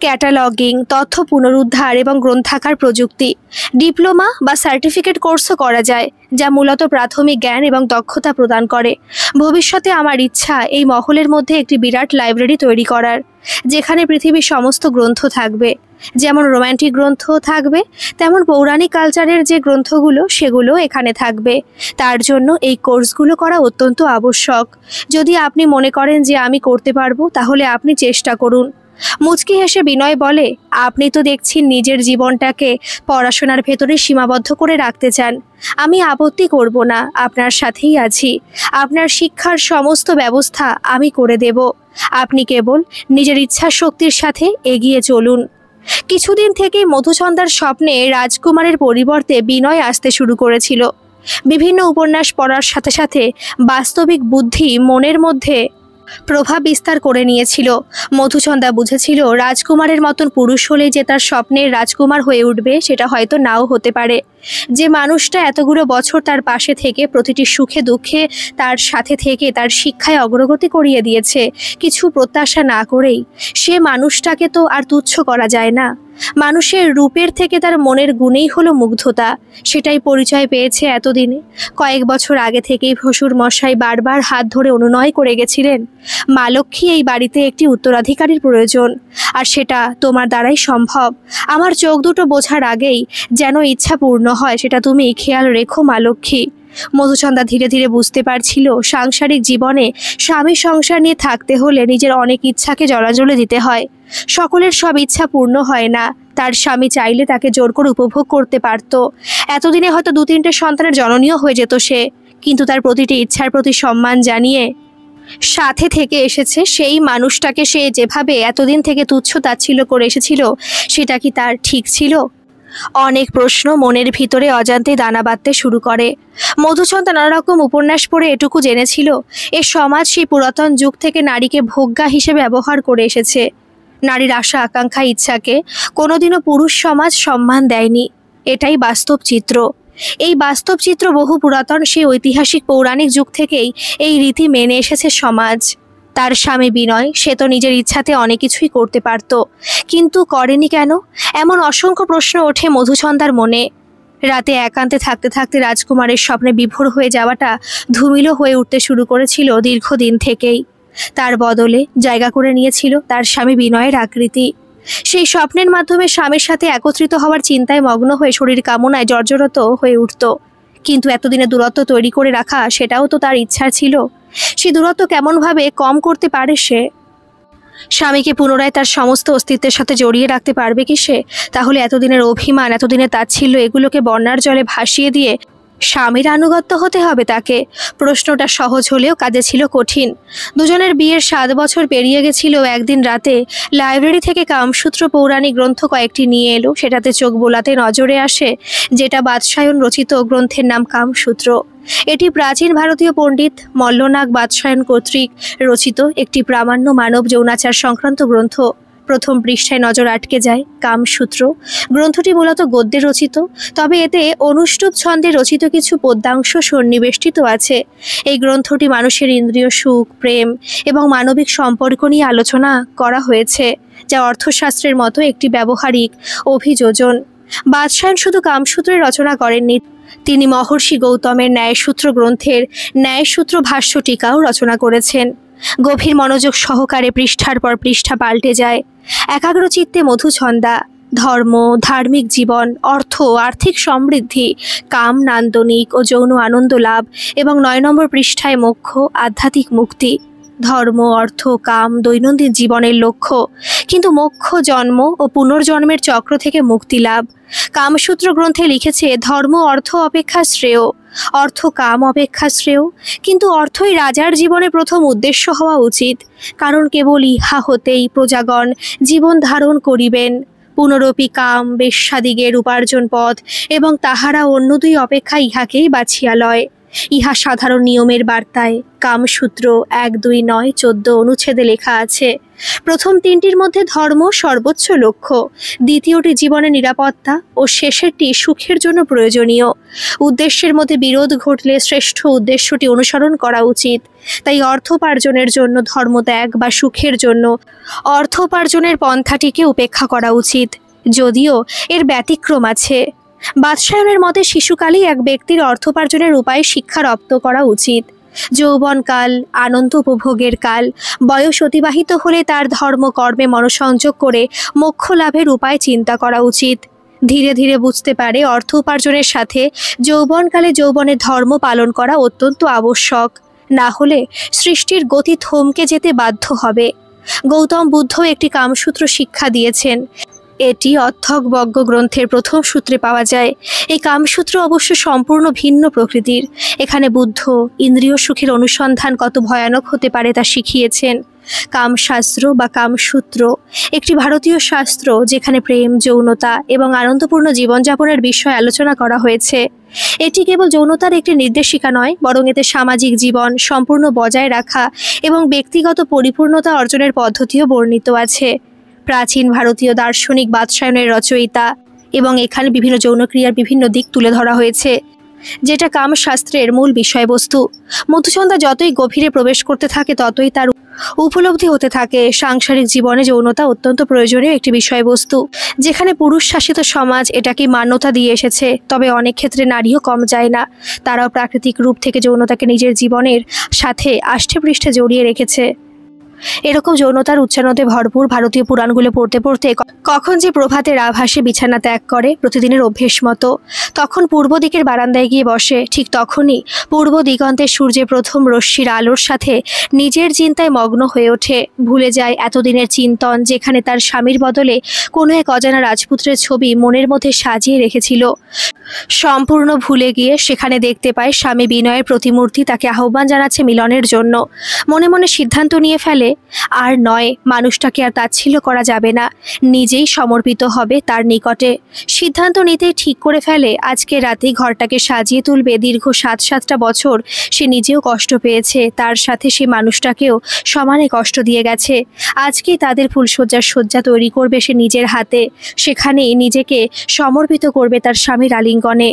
ক্যাটালগিং, তথ্য পুনরুদ্ধার এবং গ্রন্থাগার প্রযুক্তি। ডিপ্লোমা বা সার্টিফিকেট কোর্সও করা যায়, যা মূলত প্রাথমিক জ্ঞান এবং দক্ষতা প্রদান করে। ভবিষ্যতে আমার ইচ্ছা এই মহলের মধ্যে একটি বিরাট লাইব্রেরি তৈরি করার, যেখানে পৃথিবীর সমস্ত গ্রন্থ থাকবে। যেমন রোম্যান্টিক গ্রন্থ থাকবে, তেমন পৌরাণিক কালচারের যে গ্রন্থগুলো সেগুলো এখানে থাকবে। তার জন্য এই কোর্সগুলো করা অত্যন্ত আবশ্যক। যদি আপনি মনে করেন যে আমি করতে পারবো, তাহলে আপনি চেষ্টা করুন। মুচকি হেসে বিনয় বলে, আপনি তো দেখছি নিজের জীবনটাকে পড়াশোনার ভেতরে সীমাবদ্ধ করে রাখতে চান। আমি আপত্তি করব না, আপনার সাথেই আছি। আপনার শিক্ষার সমস্ত ব্যবস্থা আমি করে দেব। আপনি কেবল নিজের ইচ্ছা শক্তির সাথে এগিয়ে চলুন। কিছুদিন থেকে মধুচন্দার স্বপ্নে রাজকুমারের পরিবর্তে বিনয় আসতে শুরু করেছিল। বিভিন্ন উপন্যাস পড়ার সাথে সাথে বাস্তবিক বুদ্ধি মনের মধ্যে প্রভাব বিস্তার করে নিয়েছিল। মধুচন্দা বুঝেছিল রাজকুমারের মতন পুরুষ হলেই যে তার স্বপ্নের রাজকুমার হয়ে উঠবে সেটা হয়তো নাও হতে পারে। যে মানুষটা এতগুলো বছর তার পাশে থেকে প্রতিটি সুখে দুঃখে তার সাথে থেকে তার শিক্ষায় অগ্রগতি করিয়ে দিয়েছে কিছু প্রত্যাশা না করেই, সে মানুষটাকে তো আর তুচ্ছ করা যায় না। মানুষের রূপের থেকে তার মনের গুণেই হলো মুগ্ধতা। সেটাই পরিচয় পেয়েছে এতদিনে। কয়েক বছর আগে থেকেই শ্বশুর মশাই বারবার হাত ধরে অনুনয় করে গেছিলেন, মা লক্ষ্মী, এই বাড়িতে একটি উত্তরাধিকারীর প্রয়োজন, আর সেটা তোমার দ্বারাই সম্ভব। আমার চোখ দুটো বোঝার আগেই যেন ইচ্ছা পূর্ণ হয়, সেটা তুমি খেয়াল রেখো মা লক্ষ্মী। মধুচন্দ্রা ধীরে ধীরে বুঝতে পারছিল, সাংসারিক জীবনে স্বামী সংসার নিয়ে থাকতে হলে নিজের অনেক ইচ্ছাকে জলাঞ্জলি দিতে হয়। সকলের সব ইচ্ছা পূর্ণ হয় না। তার স্বামী চাইলে তাকে জোর করে উপভোগ করতে পারত। এতদিনে হয়তো 2-3টে সন্তানের জননীয় হয়ে যেত সে, কিন্তু তার প্রতিটি ইচ্ছার প্রতি সম্মান জানিয়ে সাথে থেকে এসেছে সেই মানুষটাকে সে যেভাবে এতদিন থেকে তুচ্ছ তাচ্ছিল্য করে এসেছিল, সেটা কি তার ঠিক ছিল? অনেক প্রশ্ন মনের ভিতরে অজান্তেই দানা বাঁধতে শুরু করে। মধুচন্দ্রা নানা রকম উপন্যাস পড়ে এটুকু জেনেছিল, এ সমাজ সেই পুরাতন যুগ থেকে নারীকে ভোগ্যা হিসেবে ব্যবহার করে এসেছে। নারীর আশা আকাঙ্ক্ষা ইচ্ছাকে কোনোদিনও পুরুষ সমাজ সম্মান দেয়নি। এটাই বাস্তব চিত্র। এই বাস্তব চিত্র বহু পুরাতন সেই ঐতিহাসিক পৌরাণিক যুগ থেকেই এই রীতি মেনে এসেছে সমাজ। তার স্বামী বিনয়, সে তো নিজের ইচ্ছাতে অনেক কিছুই করতে পারত, কিন্তু করেনি কেন? এমন অসংখ্য প্রশ্ন ওঠে মধুচন্দ্রার মনে। রাতে একান্তে থাকতে থাকতে রাজকুমারের স্বপ্নে বিভোর হয়ে যাওয়াটা ধূমিল হয়ে উঠতে শুরু করেছিল দীর্ঘদিন থেকেই। তার বদলে জায়গা করে নিয়েছিল তার স্বামী বিনয়ের আকৃতি। সেই স্বপ্নের মাধ্যমে স্বামীর সাথে একত্রিত হওয়ার চিন্তায় মগ্ন হয়ে শরীর কামনায় জর্জরিত হয়ে উঠত। কিন্তু এতদিনে দূরত্ব তৈরি করে রাখা, সেটাও তো তার ইচ্ছা ছিল। সে দূরত্ব কেমনভাবে কম করতে পারে সে? স্বামীকে পুনরায় তার সমস্ত অস্তিত্বের সাথে জড়িয়ে রাখতে পারবে কি সে? তাহলে এতদিনের অভিমান, এতদিনের তাচ্ছিল্য, এগুলোকে বন্যার জলে ভাসিয়ে দিয়ে স্বামীর আনুগত্য হতে হবে তাকে? প্রশ্নটা সহজ হলেও কাজে ছিল কঠিন। দুজনের বিয়ের 7 বছর পেরিয়ে গেছিল। একদিন রাতে লাইব্রেরি থেকে কামসূত্র পৌরাণিক গ্রন্থ কয়েকটি নিয়ে এলো। সেটাতে চোখ বোলাতে নজরে আসে যেটা বাৎসায়ন রচিত গ্রন্থের নাম কামসূত্র। এটি প্রাচীন ভারতীয় পণ্ডিত মল্লনাগ বাৎসায়ন কর্তৃক রচিত একটি প্রামাণ্য মানব যৌনাচার সংক্রান্ত গ্রন্থ। প্রথম পৃষ্ঠায় নজর আটকে যায় কামসূত্র। গ্রন্থটি মূলত গদ্যে রচিত, তবে এতে অনুষ্টুপ ছন্দে রচিত কিছু পদ্যাংশ সন্নিবেষ্টিত আছে। এই গ্রন্থটি মানুষের ইন্দ্রিয় সুখ, প্রেম এবং মানবিক সম্পর্ক নিয়ে আলোচনা করা হয়েছে, যা অর্থশাস্ত্রের মতো একটি ব্যবহারিক অভিযোজন। বাৎসায়ন শুধু কামসূত্রের রচনা করেননি, তিনি মহর্ষি গৌতমের ন্যায়সূত্র গ্রন্থের ন্যায়সূত্র ভাষ্য টিকাও রচনা করেছেন। গভীর মনোযোগ সহকারে পৃষ্ঠার পর পৃষ্ঠা পাল্টে যায়। একাগ্র চিত্তে মধুচন্দ্রা ধর্ম, ধার্মিক জীবন, অর্থ, আর্থিক সমৃদ্ধি, কাম, নান্দনিক ও যৌন আনন্দ লাভ এবং 9 নম্বর পৃষ্ঠায় মোক্ষ, আধ্যাত্মিক মুক্তি। ধর্ম, অর্থ, কাম দৈনন্দিন জীবনের লক্ষ্য, কিন্তু মোক্ষ জন্ম ও পুনর্জন্মের চক্র থেকে মুক্তি লাভ। কামসূত্র গ্রন্থে লিখেছে ধর্ম অর্থ অপেক্ষা শ্রেয়, অর্থ কাম অপেক্ষা শ্রেয়, কিন্তু অর্থই রাজার জীবনে প্রথম উদ্দেশ্য হওয়া উচিত, কারণ কেবল ইহা হতেই প্রজাগণ জীবন ধারণ করিবেন। পুনরপি কাম বেশ্যাদিগের উপার্জন পথ, এবং তাহারা অন্য 2 অপেক্ষা ইহাকেই বাছিয়া লয়। ইহা সাধারণ নিয়মের বার্তায় কামসূত্র 1, 2, 9, 14 অনুচ্ছেদে লেখা আছে। প্রথম 3টির মধ্যে ধর্ম সর্বোচ্চ লক্ষ্য, দ্বিতীয়টি জীবনের নিরাপত্তা ও শেষেরটি সুখের জন্য প্রয়োজনীয়। উদ্দেশ্যের মধ্যে বিরোধ ঘটলে শ্রেষ্ঠ উদ্দেশ্যটি অনুসরণ করা উচিত। তাই অর্থোপার্জনের জন্য ধর্মত্যাগ বা সুখের জন্য অর্থোপার্জনের পন্থাটিকে উপেক্ষা করা উচিত, যদিও এর ব্যতিক্রম আছে। বাৎসায়নের মতে শিশুকালেই এক ব্যক্তির অর্থোপার্জনের উপায় শিক্ষা রপ্ত করা উচিত। যৌবনকাল আনন্দ উপভোগের কাল, বয়স অতিবাহিত হলে তার ধর্ম কর্মে মনোসংযোগ করে মোক্ষ লাভের উপায় চিন্তা করা উচিত। ধীরে ধীরে বুঝতে পারে অর্থ উপার্জনের সাথে যৌবনকালে যৌবনের ধর্ম পালন করা অত্যন্ত আবশ্যক, না হলে সৃষ্টির গতি থমকে যেতে বাধ্য হবে। গৌতম বুদ্ধ একটি কামসূত্র শিক্ষা দিয়েছেন। এটি অথর্বজ্ঞ গ্রন্থের প্রথম সূত্রে পাওয়া যায়। এই কামসূত্র অবশ্য সম্পূর্ণ ভিন্ন প্রকৃতির। এখানে বুদ্ধ ইন্দ্রিয় সুখের অনুসন্ধান কত ভয়ানক হতে পারে তা শিখিয়েছেন। কামশাস্ত্র বা কামসূত্র একটি ভারতীয় শাস্ত্র, যেখানে প্রেম, যৌনতা এবং আনন্দপূর্ণ জীবনযাপনের বিষয় আলোচনা করা হয়েছে। এটি কেবল যৌনতার একটি নির্দেশিকা নয়, বরং এতে সামাজিক জীবন সম্পূর্ণ বজায় রাখা এবং ব্যক্তিগত পরিপূর্ণতা অর্জনের পদ্ধতিও বর্ণিত আছে। প্রাচীন ভারতীয় দার্শনিক বাৎসায়নের রচয়িতা, এবং এখানে বিভিন্ন যৌনক্রিয়ার বিভিন্ন দিক তুলে ধরা হয়েছে। যেটা কামশাস্ত্রের মূল বিষয়বস্তু। মধুচন্দ্রা যতই গভীরে প্রবেশ করতে থাকে ততই তার উপলব্ধি হতে থাকে সাংসারিক জীবনে যৌনতা অত্যন্ত প্রয়োজনীয় একটি বিষয়বস্তু। যেখানে পুরুষ শাসিত সমাজ এটাকে মান্যতা দিয়ে এসেছে, তবে অনেক ক্ষেত্রে নারীও কম যায় না। তারাও প্রাকৃতিক রূপ থেকে যৌনতাকে নিজের জীবনের সাথে আষ্টেপৃষ্ঠে জড়িয়ে রেখেছে। এরকম যৌনতার উচ্চারণতে ভরপুর ভারতীয় পুরাণগুলো পড়তে পড়তে কখন যে প্রভাতের আভাসে বিছানা ত্যাগ করে প্রতিদিনের অভ্যেস মতো, তখন পূর্ব দিকের বারান্দায় গিয়ে বসে। ঠিক তখনই পূর্ব দিগন্তে সূর্যের প্রথম রশ্মির আলোর সাথে নিজের চিন্তায় মগ্ন হয়ে ওঠে। ভুলে যায় এতদিনের চিন্তন, যেখানে তার স্বামীর বদলে কোনো এক অজানা রাজপুত্রের ছবি মনের মধ্যে সাজিয়ে রেখেছিল। সম্পূর্ণ ভুলে গিয়ে সেখানে দেখতে পায় স্বামী বিনয়ের প্রতিমূর্তি তাকে আহ্বান জানাচ্ছে মিলনের জন্য। মনে মনে সিদ্ধান্ত নিয়ে ফেলে, আর নয়, মানুষটাকে আর তাচ্ছিল্য করা যাবে না, নিজেই সমর্পিত হবে তার নিকটে। সিদ্ধান্ত নিতে ঠিক করে ফেলে আজকে রাতেই ঘরটাকে সাজিয়ে তুলবে। দীর্ঘ 7-7টা বছর সে নিজেও কষ্ট পেয়েছে, তার সাথে সে মানুষটাকেও সমানে কষ্ট দিয়ে গেছে। আজকেই তাদের ফুলশয্যার শয্যা তৈরি করবে সে নিজের হাতে, সেখানেই নিজেকে সমর্পিত করবে তার স্বামীর আলিঙ্গনে।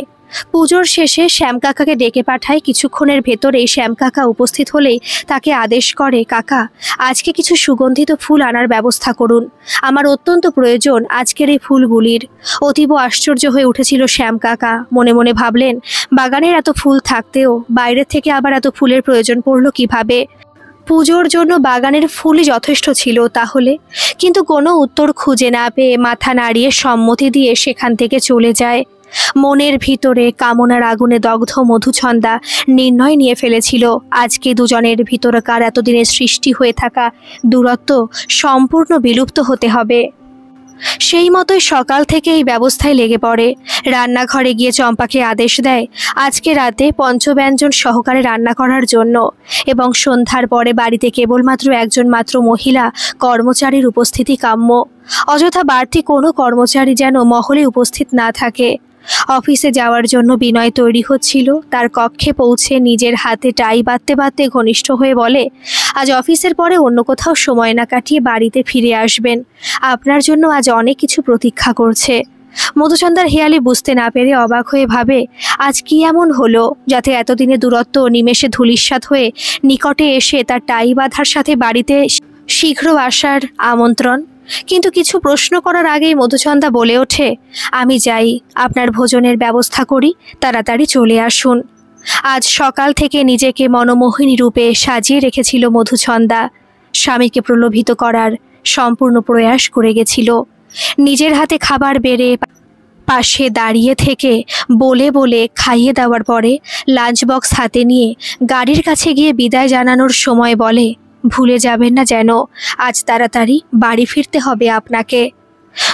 পুজোর শেষে শ্যামকাকাকে ডেকে পাঠায়। কিছুক্ষণের ভেতরেই শ্যামকাকা উপস্থিত হলেই তাকে আদেশ করে, কাকা, আজকে কিছু সুগন্ধিত ফুল আনার ব্যবস্থা করুন, আমার অত্যন্ত প্রয়োজন আজকের এই ফুলগুলির। অতীব আশ্চর্য হয়ে উঠেছিল শ্যামকাকা। মনে মনে ভাবলেন, বাগানের এত ফুল থাকতেও বাইরের থেকে আবার এত ফুলের প্রয়োজন পড়ল কিভাবে? পুজোর জন্য বাগানের ফুলই যথেষ্ট ছিল তাহলে। কিন্তু কোনো উত্তর খুঁজে না পেয়ে মাথা নাড়িয়ে সম্মতি দিয়ে সেখান থেকে চলে যায়। মনের ভিতরে কামনার আগুনে দগ্ধ মধুচন্দ্রা নির্ণয় নিয়ে ফেলেছিল, আজকে দুজনের ভিতরকার এতদিনের সৃষ্টি হয়ে থাকা দূরত্ব সম্পূর্ণ বিলুপ্ত হতে হবে। সেই মতোই সকাল থেকে এই ব্যবস্থায় লেগে পড়ে। রান্নাঘরে গিয়ে চম্পাকে আদেশ দেয় আজকে রাতে পঞ্চব্যঞ্জন সহকারে রান্না করার জন্য, এবং সন্ধ্যার পরে বাড়িতে কেবলমাত্র একজন মাত্র মহিলা কর্মচারীর উপস্থিতি কাম্য। অযথা বাড়তি কোনো কর্মচারী যেন মহলে উপস্থিত না থাকে। অফিসে যাওয়ার জন্য বিনয় তৈরি হচ্ছিল। তার কক্ষে পৌঁছে নিজের হাতে টাই বাঁধতে বাঁধতে ঘনিষ্ঠ হয়ে বলে, আজ অফিসের পরে অন্য কোথাও সময় না কাটিয়ে বাড়িতে ফিরে আসবেন, আপনার জন্য আজ অনেক কিছু প্রতীক্ষা করছে। মধুচন্দ্রার হেয়ালি বুঝতে না পেরে অবাক হয়ে ভাবে, আজ কি এমন হলো যাতে এতদিনে দূরত্ব নিমেষে ধূলিসাৎ হয়ে নিকটে এসে তার টাই বাঁধার সাথে বাড়িতে শীঘ্র আসার আমন্ত্রণ। কিন্তু কিছু প্রশ্ন করার আগেই মধুচন্দ্রা বলে ওঠে, আমি যাই, আপনার ভোজনের ব্যবস্থা করি, তাড়াতাড়ি চলে আসুন। আজ সকাল থেকে নিজেকে মনোমোহিনী রূপে সাজিয়ে রেখেছিল মধুচন্দ্রা। স্বামীকে প্রলোভিত করার সম্পূর্ণ প্রয়াস করে গেছিল। নিজের হাতে খাবার বেড়ে পাশে দাঁড়িয়ে থেকে বলে বলে খাইয়ে দেওয়ার পরে লাঞ্চ বক্স হাতে নিয়ে গাড়ির কাছে গিয়ে বিদায় জানানোর সময় বলে, ভুলে যাবেন না যেন, আজ তাড়াতাড়ি বাড়ি ফিরতে হবে আপনাকে।